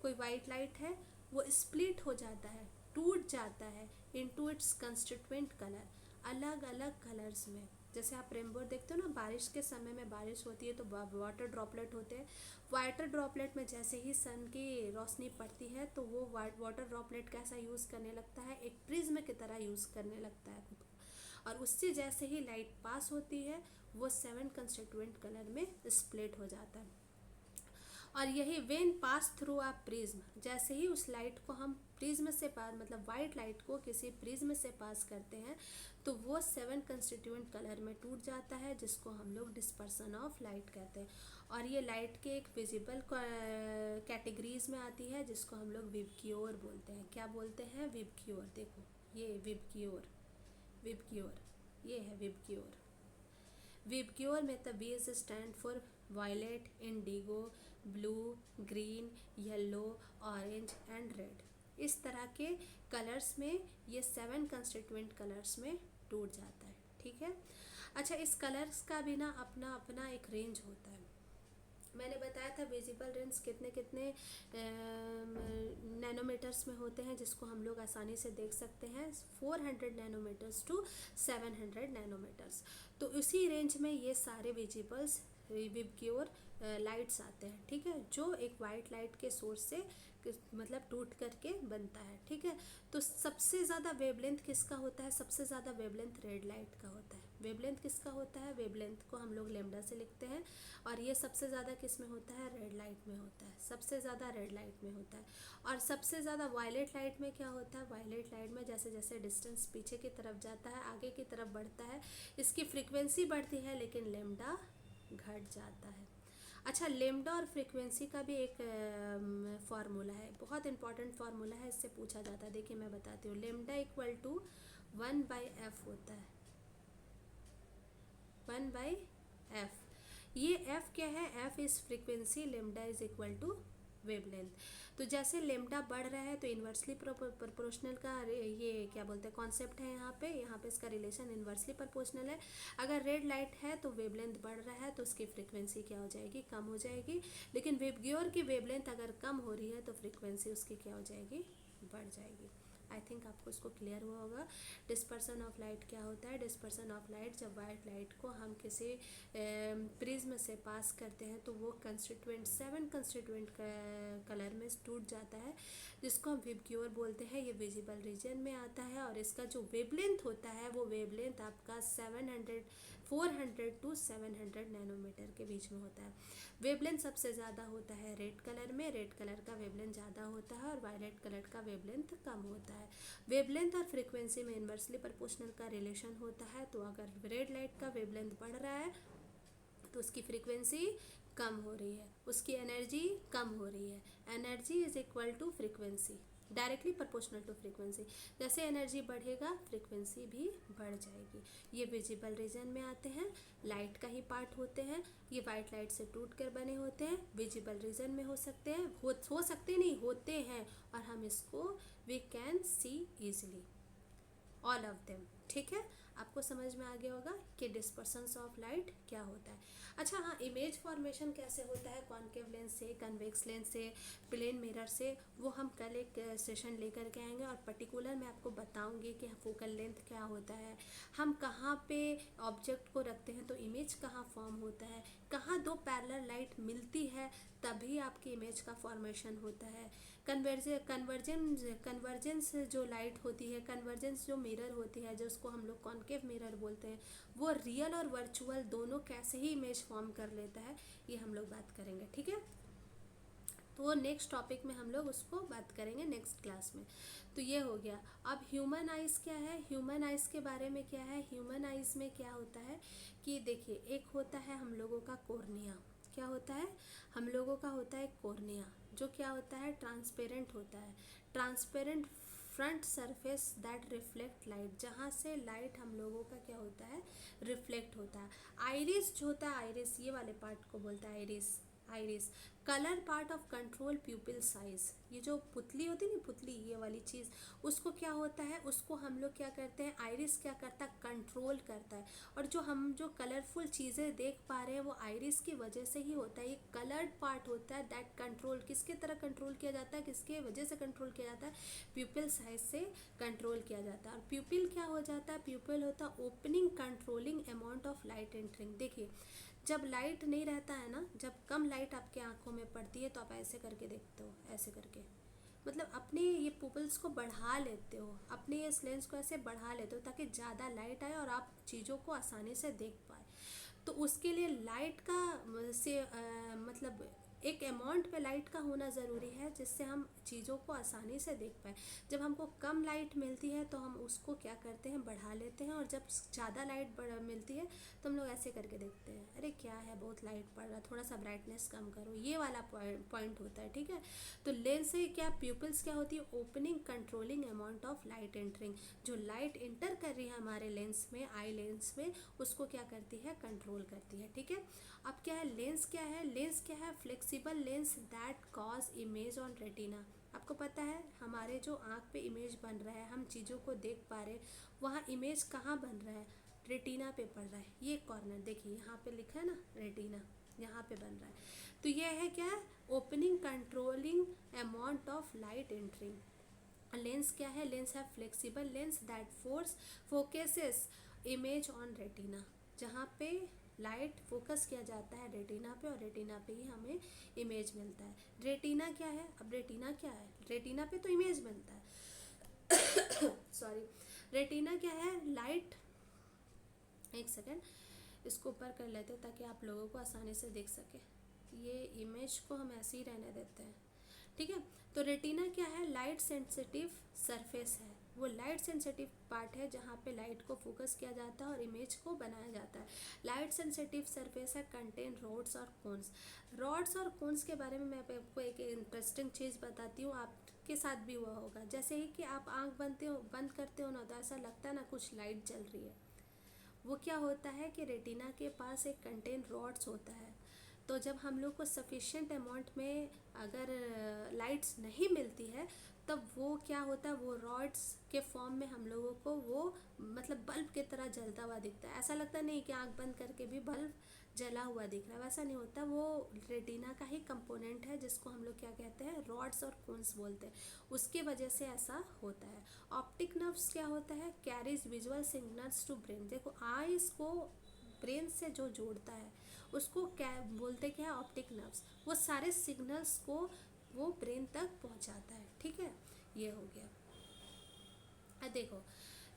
कोई वाइट लाइट है वो स्प्लिट हो जाता है, टूट जाता है इनटू इट्स कंस्टिट्यूएंट कलर, अलग अलग कलर्स में। जैसे आप रेनबो देखते हो ना, बारिश के समय में बारिश होती है तो वाटर ड्रॉपलेट होते हैं, वाटर ड्रॉपलेट में जैसे ही सन की रोशनी पड़ती है तो वो वाटर ड्रॉपलेट कैसा यूज़ करने लगता है, एक प्रिज्म की तरह यूज़ करने लगता है खुद को, और उससे जैसे ही लाइट पास होती है वो 7 कंस्टिट्यूएंट कलर में स्प्लिट हो जाता है। और यही when pass through a prism, जैसे ही उस लाइट को हम प्रिज्म से पास, मतलब वाइट लाइट को किसी प्रिज्म से पास करते हैं तो वो 7 कंस्टिट्यूएंट कलर में टूट जाता है, जिसको हम लोग डिस्पर्सन ऑफ लाइट कहते हैं। और ये लाइट के एक विजिबल कैटेगरीज में आती है जिसको हम लोग विबग्योर बोलते हैं। क्या बोलते हैं, विबग्योर। देखो ये विबग्योर ये है विबग्योर। विबग्योर में these stand for violet, indigo, blue, green, yellow, orange and red. इस तरह के कलर्स में ये 7 कंस्टिट्यूएंट कलर्स में टूट जाता है, ठीक है। अच्छा, इस कलर्स का भी ना अपना अपना एक रेंज होता है। मैंने बताया था विजिबल रेंज कितने कितने नैनोमीटर्स में होते हैं, जिसको हम लोग आसानी से देख सकते हैं, 400 नैनोमीटर्स टू 700 नैनोमीटर्स। तो उसी रेंज में ये सारे विजिबल्स विबग्योर लाइट्स आते हैं, ठीक है, जो एक वाइट लाइट के सोर्स से मतलब टूट करके बनता है, ठीक है। तो सबसे ज़्यादा वेवलेंथ किसका होता है, सबसे ज़्यादा वेवलेंथ रेड लाइट का होता है। वेवलेंथ किसका होता है, वेवलेंथ को हम लोग लेमडा से लिखते हैं, और ये सबसे ज़्यादा किस में होता है, रेड लाइट में होता है, सबसे ज़्यादा रेड लाइट में होता है। और सबसे ज़्यादा वायलेट लाइट में क्या होता है, वायलेट लाइट में जैसे जैसे डिस्टेंस पीछे की तरफ जाता है, आगे की तरफ बढ़ता है, इसकी फ्रीक्वेंसी बढ़ती है लेकिन लेमडा घट जाता है। अच्छा, लेमडा और फ्रीक्वेंसी का भी एक फार्मूला है, बहुत इंपॉर्टेंट फार्मूला है, इससे पूछा जाता है। देखिए मैं बताती हूँ, लेमडा इक्वल टू 1/f होता है, 1/f। ये f क्या है, f is frequency, lambda is equal to wavelength. तो जैसे लेमडा बढ़ रहा है तो इन्वर्सली प्रोपोर्शनल का ये क्या बोलते हैं कॉन्सेप्ट है, यहाँ पे इसका रिलेशन इन्वर्सली प्रोपोर्शनल है। अगर रेड लाइट है तो वेवलेंथ बढ़ रहा है तो उसकी फ्रीक्वेंसी क्या हो जाएगी, कम हो जाएगी। लेकिन विबग्योर की वेवलेंथ अगर कम हो रही है तो फ्रीक्वेंसी उसकी क्या हो जाएगी, बढ़ जाएगी। आई थिंक आपको इसको क्लियर हुआ होगा। डिस्पर्सन ऑफ लाइट क्या होता है? डिस्पर्सन ऑफ लाइट, जब वाइट लाइट को हम किसी प्रिज्म से पास करते हैं तो वो कंस्टिट्यूएंट 7 कंस्टिट्यूएंट कलर में टूट जाता है, जिसको हम विबग्योर बोलते हैं। ये विजिबल रीजन में आता है और इसका जो वेवलेंथ होता है वो वेवलेंथ आपका 400 टू 700 नैनोमीटर के बीच में होता है। वेवलेंथ सबसे ज़्यादा होता है रेड कलर में, रेड कलर का वेवलेंथ ज़्यादा होता है और वायलेट कलर का वेवलेंथ कम होता है। वेवलेंथ और फ्रीक्वेंसी में इन्वर्सली प्रोपोर्शनल का रिलेशन होता है। तो अगर रेड लाइट का वेवलेंथ बढ़ रहा है तो उसकी फ्रीक्वेंसी कम हो रही है, उसकी एनर्जी कम हो रही है। Energy is equal to frequency, directly proportional to frequency. जैसे एनर्जी बढ़ेगा फ्रीक्वेंसी भी बढ़ जाएगी। ये विजिबल रीजन में आते हैं, लाइट का ही पार्ट होते हैं। ये वाइट लाइट से टूट कर बने होते हैं, विजिबल रीजन में हो सकते हैं, हो सकते नहीं, होते हैं, और हम इसको we can see easily all of them. ठीक है, आपको समझ में आ गया होगा कि डिस्पर्सन्स ऑफ लाइट क्या होता है। अच्छा हाँ, इमेज फॉर्मेशन कैसे होता है कॉन्केव लेंस से, कन्वेक्स लेंस से, प्लेन मिरर से, वो हम कल एक सेशन लेकर के आएंगे और पर्टिकुलर मैं आपको बताऊंगी कि फोकल लेंथ क्या होता है, हम कहाँ पे ऑब्जेक्ट को रखते हैं तो इमेज कहाँ फॉर्म होता है, कहाँ दो पैरेलल लाइट मिलती है तभी आपकी इमेज का फॉर्मेशन होता है। कन्वर्जेंस जो लाइट होती है, कन्वर्जेंस जो मिरर होती है, जो उसको हम लोग कॉन्केव मिरर बोलते हैं, वो रियल और वर्चुअल दोनों कैसे ही इमेज फॉर्म कर लेता है, ये हम लोग बात करेंगे। ठीक है, तो नेक्स्ट टॉपिक में हम लोग उसको बात करेंगे नेक्स्ट क्लास में। तो ये हो गया। अब ह्यूमन आइज़ क्या है? ह्यूमन आइज़ के बारे में क्या है? ह्यूमन आइज़ में क्या होता है कि देखिए, एक होता है हम लोगों का कॉर्निया। क्या होता है? हम लोगों का होता है कॉर्निया, जो क्या होता है? ट्रांसपेरेंट होता है। Transparent front surface that reflect light, जहाँ से लाइट हम लोगों का क्या होता है? रिफ्लेक्ट होता है। आइरिस जो होता है, आइरिस ये वाले पार्ट को बोलता है iris. Iris colour part of control प्यूपिल size, ये जो पुतली होती है ना, पुतली ये वाली चीज़, उसको क्या होता है, उसको हम लोग क्या करते हैं, आइरिस क्या करता है? कंट्रोल करता है। और जो हम जो कलरफुल चीज़ें देख पा रहे हैं वो आइरिस की वजह से ही होता है। ये कलर्ड पार्ट होता है दैट कंट्रोल, किसके तरह कंट्रोल किया जाता है, किसके वजह से कंट्रोल किया जाता है? प्यूपिल साइज से कंट्रोल किया जाता है। और प्यूपिल क्या हो जाता है? प्यूपिल होता है opening controlling amount of light entering. देखिए, जब लाइट नहीं रहता है ना, जब कम लाइट आपके आंखों में पड़ती है तो आप ऐसे करके देखते हो, ऐसे करके, मतलब अपने ये पुपल्स को बढ़ा लेते हो, अपने इस लेंस को ऐसे बढ़ा लेते हो ताकि ज़्यादा लाइट आए और आप चीज़ों को आसानी से देख पाए। तो उसके लिए लाइट का से मतलब एक अमाउंट पे लाइट का होना ज़रूरी है जिससे हम चीज़ों को आसानी से देख पाए। जब हमको कम लाइट मिलती है तो हम उसको क्या करते हैं? बढ़ा लेते हैं, और जब ज़्यादा लाइट मिलती है तो हम लोग ऐसे करके देखते हैं, अरे क्या है, बहुत लाइट पड़ रहा है, थोड़ा सा ब्राइटनेस कम करो, ये वाला पॉइंट होता है। ठीक है, तो लेंस से क्या, प्यूपिल्स क्या होती है? Opening controlling amount of light entering, जो लाइट इंटर कर रही है हमारे लेंस में, आई लेंस में, उसको क्या करती है? कंट्रोल करती है। ठीक है, अब क्या है लेंस? क्या है लेंस? क्या है? Flexible lens that cause image on retina. आपको पता है हमारे जो आँख पे इमेज बन रहा है, हम चीज़ों को देख पा रहे हैं, वहाँ इमेज कहाँ बन रहा है? रेटिना पे पड़ रहा है। ये कॉर्नर देखिए, यहाँ पे लिखा है ना रेटिना, यहाँ पे बन रहा है। तो ये है क्या? Opening controlling amount of light entering. Lens क्या है? लेंस है flexible lens that focuses image on retina, जहाँ पे लाइट फोकस किया जाता है रेटिना पे, और रेटिना पे ही हमें इमेज मिलता है। रेटिना क्या है? अब रेटिना क्या है? रेटिना पे तो इमेज मिलता है सॉरी, रेटिना क्या है? लाइट, एक सेकेंड, इसको ऊपर कर लेते हैं ताकि आप लोगों को आसानी से देख सके। ये इमेज को हम ऐसे ही रहने देते हैं। ठीक है, तो रेटिना क्या है? लाइट सेंसिटिव सरफेस है, वो लाइट सेंसिटिव पार्ट है जहाँ पे लाइट को फोकस किया जाता है और इमेज को बनाया जाता है। लाइट सेंसिटिव सरफेस है कंटेन रॉड्स और कोन्स। रॉड्स और कोन्स के बारे में मैं आपको एक इंटरेस्टिंग चीज़ बताती हूँ, आपके साथ भी हुआ होगा। जैसे ही कि आप आँख बंद करते हो ना, तो ऐसा लगता है ना कुछ लाइट जल रही है। वो क्या होता है कि रेटिना के पास एक कंटेन रॉड्स होता है, तो जब हम लोग को सफिशिएंट अमाउंट में अगर लाइट्स नहीं मिलती है, तब वो क्या होता है, वो रॉड्स के फॉर्म में हम लोगों को वो मतलब बल्ब की तरह जलता हुआ दिखता है। ऐसा लगता नहीं कि आंख बंद करके भी बल्ब जला हुआ दिख रहा है, वैसा नहीं होता। वो रेटिना का ही कंपोनेंट है जिसको हम लोग क्या कहते हैं, रॉड्स और कोन्स बोलते हैं, उसके वजह से ऐसा होता है। ऑप्टिक नर्व्स क्या होता है, carries visual signals to brain. देखो आईज को ब्रेन से जो जोड़ता है उसको क्या बोलते, क्या है, ऑप्टिक नर्व्स। वो सारे सिग्नल्स को वो ब्रेन तक पहुंचाता है, ठीक है। ये हो गया। अब देखो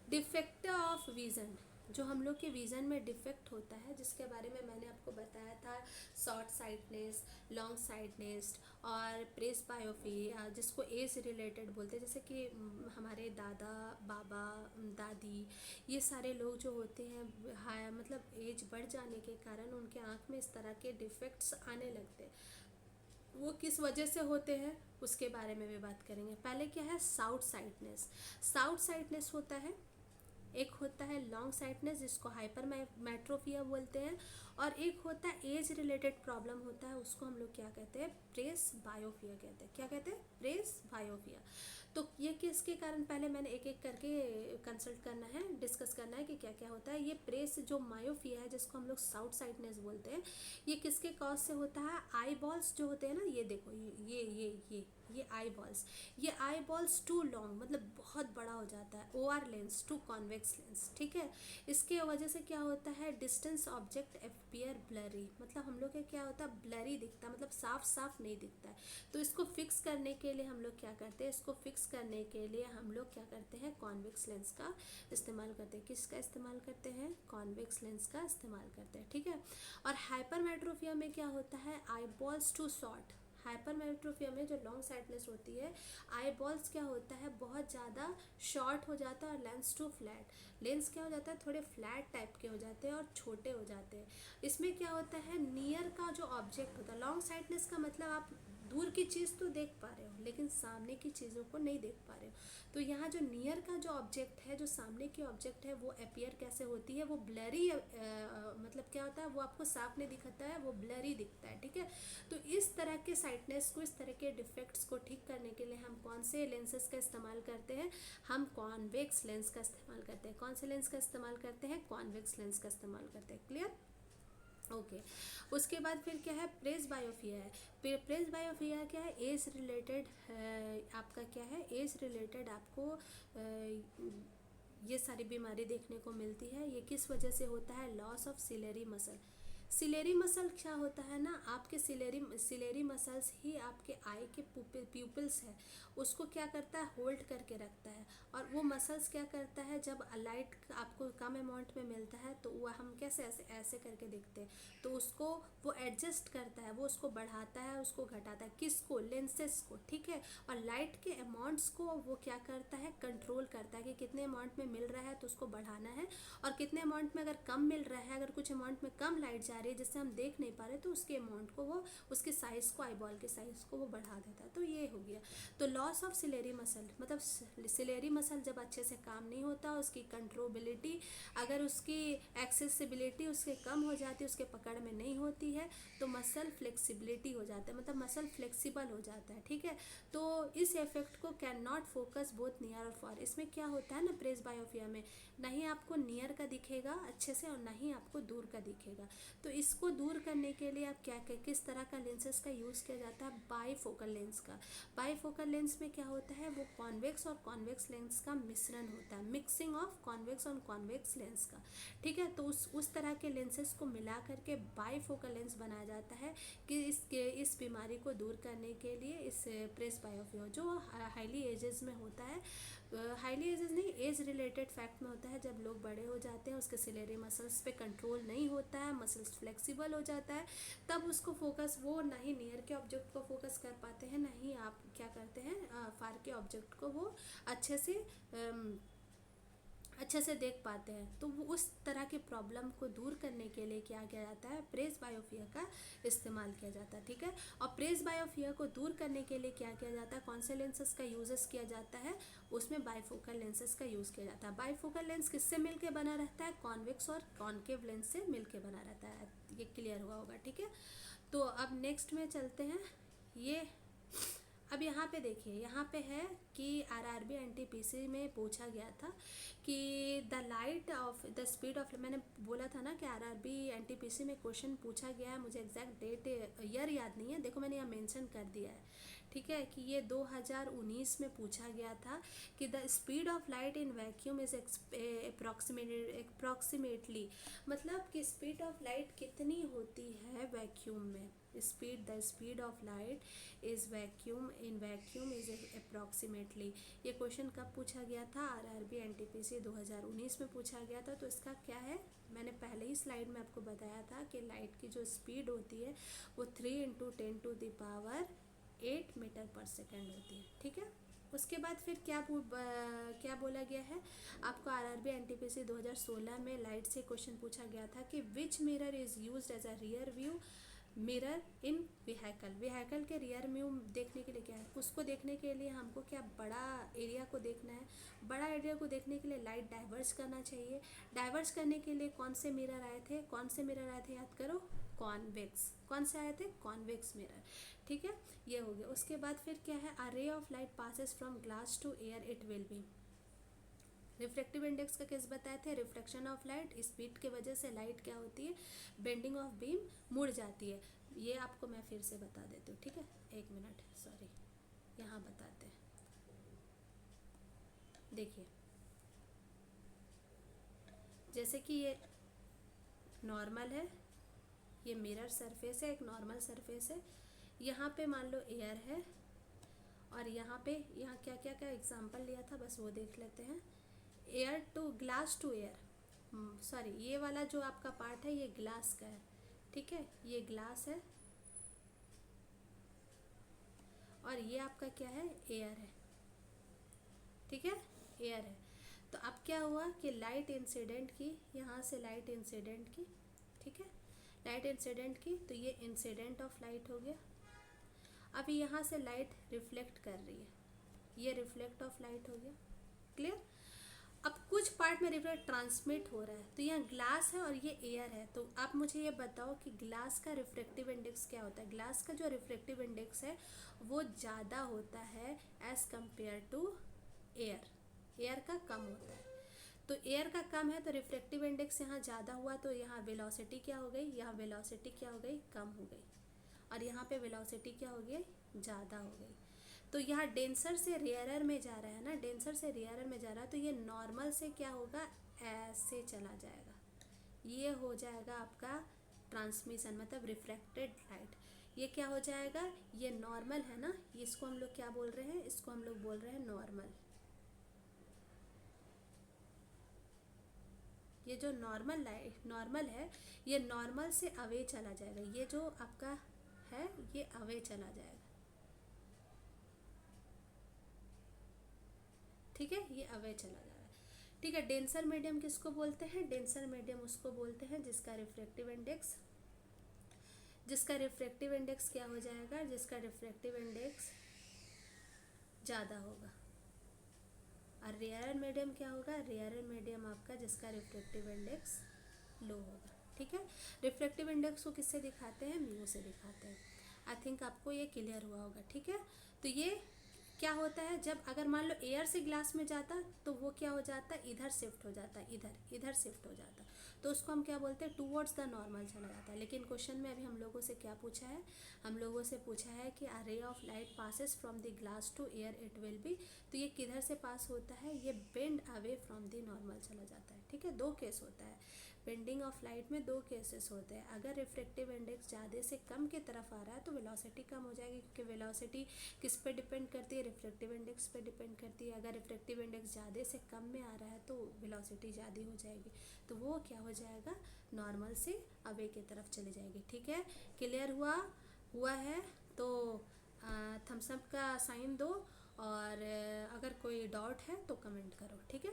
डिफेक्ट ऑफ विज़न, जो हम लोग के विज़न में डिफेक्ट होता है, जिसके बारे में मैंने आपको बताया था, शॉर्ट साइटनेस, लॉन्ग साइटनेस और प्रेसबायोपी, जिसको एज रिलेटेड बोलते हैं। जैसे कि हमारे दादा बाबा दादी, ये सारे लोग जो होते हैं हाई मतलब एज बढ़ जाने के कारण उनके आँख में इस तरह के डिफेक्ट्स आने लगते हैं। वो किस वजह से होते हैं उसके बारे में भी बात करेंगे। पहले क्या है, साउथ साइटनेस। साउथ साइटनेस होता है, एक होता है लॉन्ग साइटनेस जिसको हाइपर मेट्रोपिया बोलते हैं, और एक होता है एज रिलेटेड प्रॉब्लम होता है, उसको हम लोग क्या कहते हैं, प्रेस बायोपिया कहते हैं। क्या कहते हैं, प्रेस बायोपिया। तो ये किसके कारण, पहले मैंने एक एक करके कंसल्ट करना है, डिस्कस करना है कि क्या क्या होता है। ये प्रेस जो मायोपिया है जिसको हम लोग साउथ साइटनेस बोलते हैं, ये किसके कॉज से होता है, आई बॉल्स जो होते हैं ना, ये देखो ये आई बॉल्स, ये आई बॉल्स टू लॉन्ग मतलब बहुत बड़ा हो जाता है, O R lens to convex lens, ठीक है। इसके वजह से क्या होता है, डिस्टेंस ऑब्जेक्ट अपीयर ब्लरी, मतलब हम लोग का क्या होता है, ब्लरी दिखता है, मतलब साफ साफ नहीं दिखता है। तो इसको फिक्स करने के लिए हम लोग क्या करते हैं, इसको फिक्स करने के लिए हम लोग क्या करते हैं, कॉन्वेक्स लेंस का इस्तेमाल करते हैं। किसका इस्तेमाल करते हैं, कॉन्वेक्स लेंस का इस्तेमाल करते हैं, ठीक है। और हाइपरमेट्रोपिया में क्या होता है, eyeballs too short. Hypermetropia में जो लॉन्ग साइटनेस होती है, आई बॉल्स क्या होता है, बहुत ज़्यादा शॉर्ट हो जाता है, और लेंस टू फ्लैट, लेंस क्या हो जाता है, थोड़े फ्लैट टाइप के हो जाते हैं और छोटे हो जाते हैं। इसमें क्या होता है, नियर का जो ऑब्जेक्ट होता है, लॉन्ग साइटनेस का मतलब आप दूर की चीज़ तो देख पा रहे हो लेकिन सामने की चीज़ों को नहीं देख पा रहे हो। तो यहाँ जो नियर का जो ऑब्जेक्ट है, जो सामने की ऑब्जेक्ट है, वो अपीयर कैसे होती है, वो ब्लरी, मतलब क्या होता है, वो आपको साफ नहीं दिखता है, वो ब्लरी दिखता है, ठीक है। तो इस तरह के साइटनेस को, इस तरह के डिफेक्ट्स को ठीक करने के लिए हम कौन से लेंसेज का इस्तेमाल करते हैं, हम कॉन्वेक्स लेंस का इस्तेमाल करते हैं। कौन से लेंस का इस्तेमाल करते हैं, कॉन्वेक्स लेंस का इस्तेमाल करते हैं। Clear, okay. उसके बाद फिर क्या है, प्रेस बायोपिया है। प्रेस बायोपिया क्या है, एज रिलेटेड, आपका क्या है, एज रिलेटेड आपको ये सारी बीमारी देखने को मिलती है। ये किस वजह से होता है, loss of ciliary muscle. Ciliary muscle क्या होता है ना, आपके सिलेरी मसल्स ही आपके आई के प्यूपिल्स है, उसको क्या करता है, होल्ड करके रखता है। और वो मसल्स क्या करता है, जब लाइट आपको कम अमाउंट में मिलता है तो वो हम कैसे ऐसे ऐसे करके देखते हैं, तो उसको वो एडजस्ट करता है, वो उसको बढ़ाता है, उसको घटाता है, किसको, लेंसेस को, ठीक है। और लाइट के अमाउंट्स को वो क्या करता है, कंट्रोल करता है कि कितने अमाउंट में मिल रहा है तो उसको बढ़ाना है, और कितने अमाउंट में अगर कम मिल रहा है, अगर कुछ अमाउंट में कम लाइट जा रही है जिससे हम देख नहीं पा रहे, तो उसके अमाउंट को वो, उसके साइज़ को, आईबॉल के साइज़ को वो बढ़ा देता है। तो ये हो गया। तो लॉस ऑफ सिलेरी मसल मतलब सिलेरी मसल जब अच्छे से काम नहीं होता, उसकी कंट्रोबिलिटी, अगर उसकी एक्सेसिबिलिटी उसके कम हो जाती है, उसके पकड़ में नहीं होती है, तो मसल फ्लेक्सिबिलिटी हो जाता है, मतलब मसल फ्लेक्सिबल हो जाता है, ठीक है। तो इस इफेक्ट को can not focus both near और फार। इसमें क्या होता है ना, प्रेस बायोपिया में नहीं आपको नियर का दिखेगा अच्छे से और नहीं आपको दूर का दिखेगा। तो इसको दूर करने के लिए आप क्या किस तरह का लेंसेज का यूज़ किया जाता है, बाईफोकल लेंस का। बाईफोकल लेंस में क्या होता है, वो कॉन्वेक्स और कॉन्वेक्स लेंस का मिश्रण होता है, मिक्सिंग ऑफ कॉन्वेक्स और कॉन्वेक्स लेंस का, ठीक है। तो उस तरह के लेंसेज को मिला करके बाईफोकल लेंस बनाया जाता है कि इस बीमारी को दूर करने के लिए, इस प्रेस बायोपिया जो हाईली एजेस में होता है, हाईली एजेस नहीं, एज रिलेटेड फैक्ट में होता है, जब लोग बड़े हो जाते हैं, उसके सिलेरी मसल्स पे कंट्रोल नहीं होता है, मसल्स फ्लेक्सिबल हो जाता है, तब उसको फोकस, वो ना ही नियर के ऑब्जेक्ट को फोकस कर पाते हैं, ना ही आप क्या करते हैं, फार के ऑब्जेक्ट को वो अच्छे से देख पाते हैं। तो वो उस तरह की प्रॉब्लम को दूर करने के लिए क्या किया जाता है, प्रेस बायोपिया का इस्तेमाल किया जाता है, ठीक है। और प्रेस बायोपिया को दूर करने के लिए क्या किया जाता है, कौन से लेंसेज का यूजेस किया जाता है, उसमें बाईफोकल लेंसेज का यूज़ किया जाता है। बाईफोकल लेंस किससे मिलके बना रहता है, कॉन्वेक्स और कॉन्केव लेंस से मिलके बना रहता है। ये क्लियर हुआ होगा, ठीक है। तो अब नेक्स्ट में चलते हैं। ये अब यहाँ पे देखिए, यहाँ पे है कि आरआरबी एनटीपीसी में पूछा गया था कि the light of the speed of, मैंने बोला था ना कि आरआरबी एनटीपीसी में क्वेश्चन पूछा गया है, मुझे एग्जैक्ट डेट ईयर याद नहीं है, देखो मैंने यहाँ मेंशन कर दिया है, ठीक है, कि ये 2019 में पूछा गया था कि the speed of light in vacuum is approximately, मतलब कि स्पीड ऑफ लाइट कितनी होती है वैक्यूम में, the speed of light is vacuum in vacuum is approximately. ये क्वेश्चन कब पूछा गया था? आरआरबी एनटीपीसी 2019 में पूछा गया था। तो इसका क्या है, मैंने पहले ही स्लाइड में आपको बताया था कि लाइट की जो स्पीड होती है वो 3 × 10⁸ मीटर पर सेकेंड होती है, ठीक है। उसके बाद फिर क्या बोला गया है आपको, आरआरबी एनटीपीसी 2016 में लाइट से क्वेश्चन पूछा गया था कि which mirror is used as a rear view mirror in vehicle के रियर व्यू देखने के लिए क्या है, उसको देखने के लिए हमको क्या बड़ा एरिया को देखना है। बड़ा एरिया को देखने के लिए लाइट डाइवर्स करना चाहिए। डाइवर्स करने के लिए कौन से मिरर आए थे, याद करो, कॉन्वेक्स। कौन से आए थे? कॉन्वेक्स मिरर, ठीक है, ये हो गया। उसके बाद फिर क्या है, a ray of light passes from glass to air it will be, refractive index का केस बताए थे, रिफ्लेक्शन ऑफ लाइट, स्पीड के वजह से लाइट क्या होती है, बेंडिंग ऑफ बीम, मुड़ जाती है। ये आपको मैं फिर से बता देती हूँ, ठीक है, एक मिनट, सॉरी, यहाँ बताते हैं। देखिए, जैसे कि ये नॉर्मल है, ये मिरर सरफेस है, एक नॉर्मल सरफेस है, यहाँ पे मान लो एयर है, और यहाँ क्या क्या क्या एग्जाम्पल लिया था बस वो देख लेते हैं। Air to glass to air, sorry, ये वाला जो आपका पार्ट है ये ग्लास का है, ठीक है, ये ग्लास है, और ये आपका क्या है, एयर है, ठीक है, एयर है। तो अब क्या हुआ कि लाइट इंसिडेंट की, यहाँ से लाइट इंसिडेंट की, ठीक है, लाइट इंसिडेंट की, तो ये इंसिडेंट ऑफ लाइट हो गया। अभी यहाँ से लाइट रिफ्लेक्ट कर रही है, ये रिफ्लेक्ट ऑफ लाइट हो गया, क्लियर। अब कुछ पार्ट में रिफ्लेक्ट ट्रांसमिट हो रहा है, तो यहाँ ग्लास है और ये एयर है। तो आप मुझे ये बताओ कि ग्लास का रिफ्रैक्टिव इंडेक्स क्या होता है। ग्लास का जो रिफ्रैक्टिव इंडेक्स है वो ज़्यादा होता है as compare to air, air का कम होता है। तो एयर का कम है तो रिफ्रैक्टिव इंडेक्स यहाँ ज़्यादा हुआ, तो यहाँ वेलोसिटी क्या हो गई, यहाँ वेलोसिटी क्या हो गई, कम हो गई, और यहाँ पे वेलोसिटी क्या हो गई, ज़्यादा हो गई। तो यहाँ डेंसर से रेयरर में जा रहा है ना, डेंसर से रेयरर में जा रहा है, तो ये नॉर्मल से क्या होगा, ऐसे चला जाएगा, ये हो जाएगा आपका ट्रांसमिशन, मतलब रिफ्रैक्टेड लाइट। ये क्या हो जाएगा, ये नॉर्मल है ना, इसको हम लोग क्या बोल रहे हैं, इसको हम लोग बोल रहे हैं नॉर्मल। ये जो नॉर्मल है, ये नॉर्मल से अवे चला जाएगा, ये जो आपका है ये अवे चला जाएगा, ठीक है, ये अवे चला जा रहा है, ठीक है। डेंसर मीडियम किसको बोलते हैं, डेंसर मीडियम उसको बोलते हैं जिसका रिफ्रैक्टिव इंडेक्स क्या हो जाएगा, जिसका रिफ्रैक्टिव इंडेक्स ज़्यादा होगा। और रेयरर मीडियम क्या होगा, रेयरर मीडियम आपका जिसका रिफ्रैक्टिव इंडेक्स लो होगा, ठीक है। रिफ्रैक्टिव इंडेक्स को किससे दिखाते हैं, म्यू से दिखाते हैं। आई थिंक आपको ये क्लियर हुआ होगा, ठीक है। तो ये क्या होता है, जब अगर मान लो एयर से ग्लास में जाता तो वो क्या हो जाता, इधर शिफ्ट हो जाता, इधर शिफ्ट हो जाता, तो उसको हम क्या बोलते हैं, टूवर्ड्स द नॉर्मल चला जाता है। लेकिन क्वेश्चन में अभी हम लोगों से क्या पूछा है, हम लोगों से पूछा है कि a ray of light passes from the glass to air it will be, तो ये किधर से पास होता है, ये bend away from the normal चला जाता है, ठीक है। दो केस होता है, बेंडिंग ऑफ लाइट में दो केसेस होते हैं। अगर रिफ्रैक्टिव इंडेक्स ज़्यादा से कम की तरफ आ रहा है तो वेलोसिटी कम हो जाएगी, क्योंकि वेलोसिटी किस पे डिपेंड करती है, रिफ्रैक्टिव इंडेक्स पे डिपेंड करती है। अगर रिफ्रैक्टिव इंडेक्स ज़्यादा से कम में आ रहा है तो वेलोसिटी ज़्यादा हो जाएगी, तो वो क्या हो जाएगा, नॉर्मल से अवे की तरफ चली जाएगी, ठीक है। क्लियर हुआ है तो थम्स अप का साइन दो, और अगर कोई डाउट है तो कमेंट करो, ठीक है।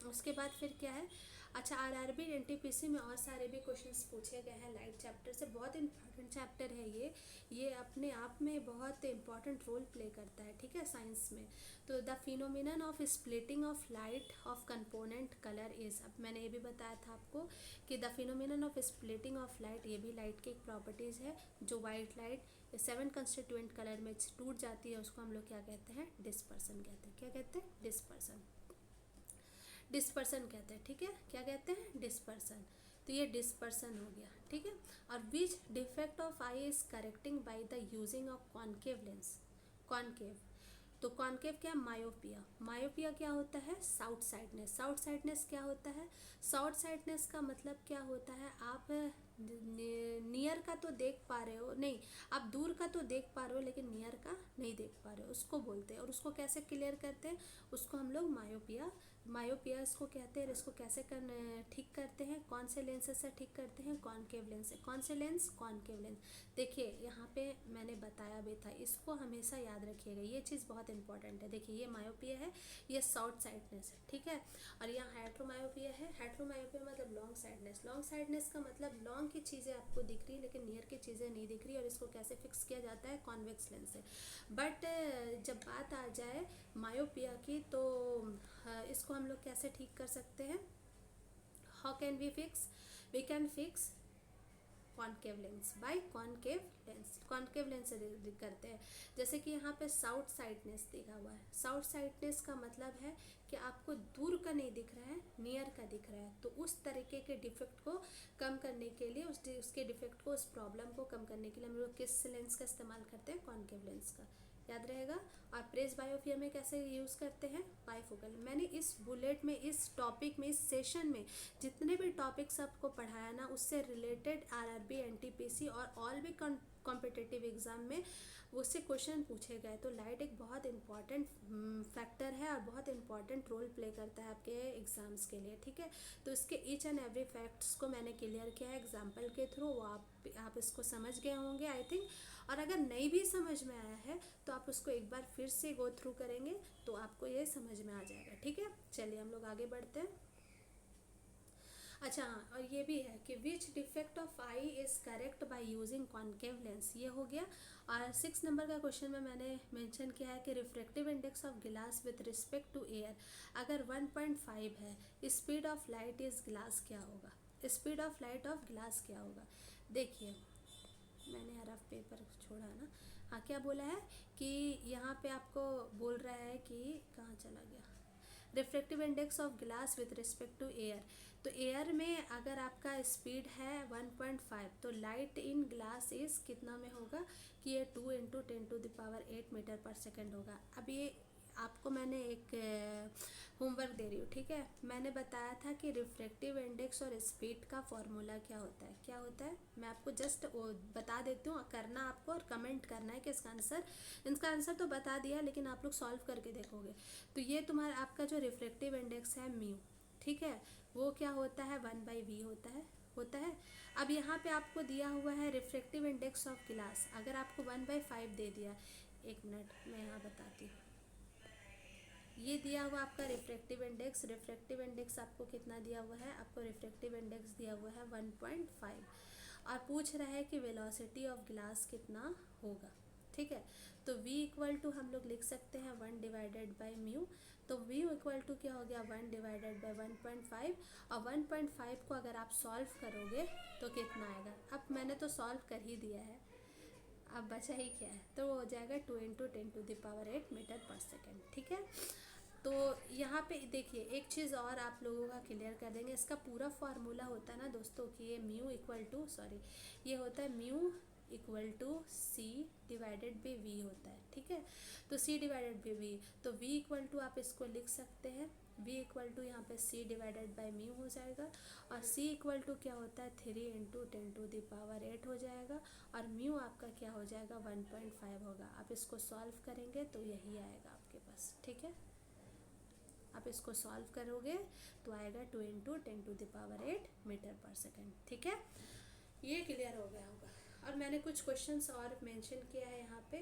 उसके बाद फिर क्या है, अच्छा, आरआरबी एनटीपीसी में और सारे भी क्वेश्चंस पूछे गए हैं लाइट चैप्टर से। बहुत इंपॉर्टेंट चैप्टर है ये अपने आप में बहुत इंपॉर्टेंट रोल प्ले करता है, ठीक है, साइंस में। तो the phenomenon of splitting of light of component colour is, अब मैंने ये भी बताया था आपको कि the phenomenon of splitting of light, ये भी लाइट की एक प्रॉपर्टीज़ है। जो वाइट लाइट 7 कंस्टिट्यूएंट कलर में टूट जाती है उसको हम लोग क्या कहते हैं, डिस्पर्सन कहते हैं। क्या कहते हैं, डिस्पर्सन, डिस्पर्सन कहते हैं, ठीक है। क्या कहते हैं, डिस्पर्सन। तो ये डिस्पर्सन हो गया, ठीक है। और which defect of eye is correcting by the using of concave lens, concave. तो कॉन्केव क्या, मायोपिया। मायोपिया क्या होता है, साउथ साइडनेस। साउथ साइडनेस क्या होता है, साउथ साइडनेस का मतलब क्या होता है, आप नियर का तो देख पा रहे हो, नहीं आप दूर का तो देख पा रहे हो लेकिन नियर का नहीं देख पा रहे हो, उसको बोलते हैं। और उसको कैसे क्लियर करते हैं, उसको हम लोग मायोपिया, मायोपिया इसको कहते हैं। इसको कैसे ठीक करते हैं, कौन से लेंसेज से ठीक करते हैं, कॉन्केव लेंस से। कौन से लेंस, कॉन्केव लेंस। देखिए यहाँ पे मैंने बताया भी था, इसको हमेशा याद रखिएगा, ये चीज़ बहुत इंपॉर्टेंट है। देखिए ये मायोपिया है, ये साउथ साइडनेस है, ठीक है। और यहाँ हेट्रोमायोपिया है। हेट्रोमायोपिया मतलब लॉन्ग साइडनेस। लॉन्ग साइडनेस का मतलब लॉन्ग की चीज़ें आपको दिख रही लेकिन नियर की चीज़ें नहीं दिख रही, और इसको कैसे फिक्स किया जाता है, कॉन्वेक्स लेंस से। बट जब बात आ जाए मायोपिया की तो इसको हम लोग कैसे ठीक कर सकते हैं, how can we fix, we can fix concave lens by concave lens. Concave lens से करते हैं। जैसे कि यहाँ पे साउथ साइडनेस दिखा हुआ है, साउथ साइडनेस का मतलब है कि आपको दूर का नहीं दिख रहा है, नियर का दिख रहा है। तो उस तरीके के डिफेक्ट को कम करने के लिए, उसके डिफेक्ट को, उस प्रॉब्लम को कम करने के लिए हम लोग किस लेंस का इस्तेमाल करते हैं, कॉन्केव लेंस का, याद रहेगा। और प्रेस बायोपिया में कैसे यूज़ करते हैं, बाइफोकल। मैंने इस बुलेट में, इस टॉपिक में, इस सेशन में जितने भी टॉपिक्स आपको पढ़ाया ना, उससे रिलेटेड आरआरबी, एनटीपीसी और ऑल भी कॉम्पिटिटिव एग्जाम में उससे क्वेश्चन पूछे गए। तो लाइट एक बहुत इंपॉर्टेंट फैक्टर है और बहुत इंपॉर्टेंट रोल प्ले करता है आपके एग्जाम्स के लिए, ठीक है। तो इसके ईच एंड एवरी फैक्ट्स को मैंने क्लियर किया है एग्जाम्पल के थ्रू, वो आप इसको समझ गए होंगे आई थिंक। और अगर नहीं भी समझ में आया है तो आप उसको एक बार फिर से गो थ्रू करेंगे तो आपको ये समझ में आ जाएगा, ठीक है। चलिए हम लोग आगे बढ़ते हैं। अच्छा हाँ, और ये भी है कि which defect of eye is correct by using concave lens, ये हो गया। और 6 नंबर का क्वेश्चन में मैंने मेंशन किया है कि refractive index of glass with respect to air अगर 1.5 है, speed of light is glass क्या होगा, speed of light of glass क्या होगा। देखिए मैंने रफ पेपर छोड़ा ना, हाँ क्या बोला है कि यहाँ पे आपको बोल रहा है कि कहाँ चला गया, refractive index of glass with respect to air. तो एयर में अगर आपका स्पीड है 1.5 तो लाइट इन ग्लास इज कितना में होगा कि ये 2 × 10⁸ मीटर पर सेकेंड होगा। अब ये आपको मैंने एक होमवर्क दे रही हूँ, ठीक है। मैंने बताया था कि रिफ्रैक्टिव इंडेक्स और स्पीड का फॉर्मूला क्या होता है, क्या होता है, मैं आपको जस्ट बता देती हूँ, करना आपको और कमेंट करना है कि इसका आंसर तो बता दिया लेकिन आप लोग सॉल्व करके देखोगे। तो ये तुम्हारा आपका जो रिफ्रैक्टिव इंडेक्स है म्यू, ठीक है, वो क्या होता है 1/v होता है। अब यहाँ पे आपको दिया हुआ है रिफ्रैक्टिव इंडेक्स ऑफ ग्लास, अगर आपको 1/5 दे दिया, एक मिनट मैं यहाँ बताती हूँ, ये दिया हुआ आपका रिफ्रैक्टिव इंडेक्स आपको कितना दिया हुआ है, आपको रिफ्रैक्टिव इंडेक्स दिया हुआ है 1.5 और पूछ रहा है कि वेलोसिटी ऑफ ग्लास कितना होगा, ठीक है। तो v इक्वल टू हम लोग लिख सकते हैं 1/μ। तो v इक्वल टू क्या हो गया 1/1.5 और 1.5 को अगर आप सॉल्व करोगे तो कितना आएगा। अब मैंने तो सॉल्व कर ही दिया है, अब बचा ही क्या है, तो वो हो जाएगा 2 × 10⁸ मीटर पर सेकेंड, ठीक है। तो यहाँ पे देखिए एक चीज़ और आप लोगों का क्लियर कर देंगे, इसका पूरा फार्मूला होता है ना दोस्तों कि ये ये होता है mu equal to c divided by v होता है, ठीक है। तो सी डिवाइडेड बाई वी, तो वी इक्वल टू आप इसको लिख सकते हैं, वी इक्वल टू यहाँ पे सी डिवाइडेड बाई म्यू हो जाएगा और सी इक्वल टू क्या होता है 3 × 10⁸ हो जाएगा और म्यू आपका क्या हो जाएगा 1.5 होगा। आप इसको सॉल्व करेंगे तो यही आएगा आपके पास, ठीक है। आप इसको सॉल्व करोगे तो आएगा 2 × 10⁸ मीटर पर सेकेंड, ठीक है। ये क्लियर हो गया होगा। और मैंने कुछ क्वेश्चंस और मेंशन किया है यहाँ पे,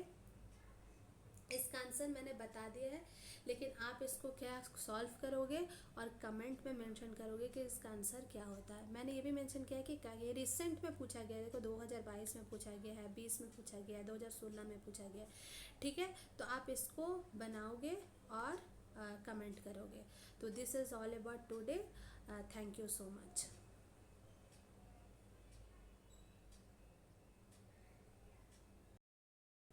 इसका आंसर मैंने बता दिया है, लेकिन आप इसको क्या सॉल्व करोगे और कमेंट में मेंशन करोगे कि इसका आंसर क्या होता है। मैंने ये भी मेंशन किया है कि ये रिसेंट में पूछा गया है, देखो 2022 में पूछा गया है, 20 में पूछा गया है, 2016 में पूछा गया है। ठीक है, तो आप इसको बनाओगे और कमेंट करोगे। तो this is all about today. Thank you so much.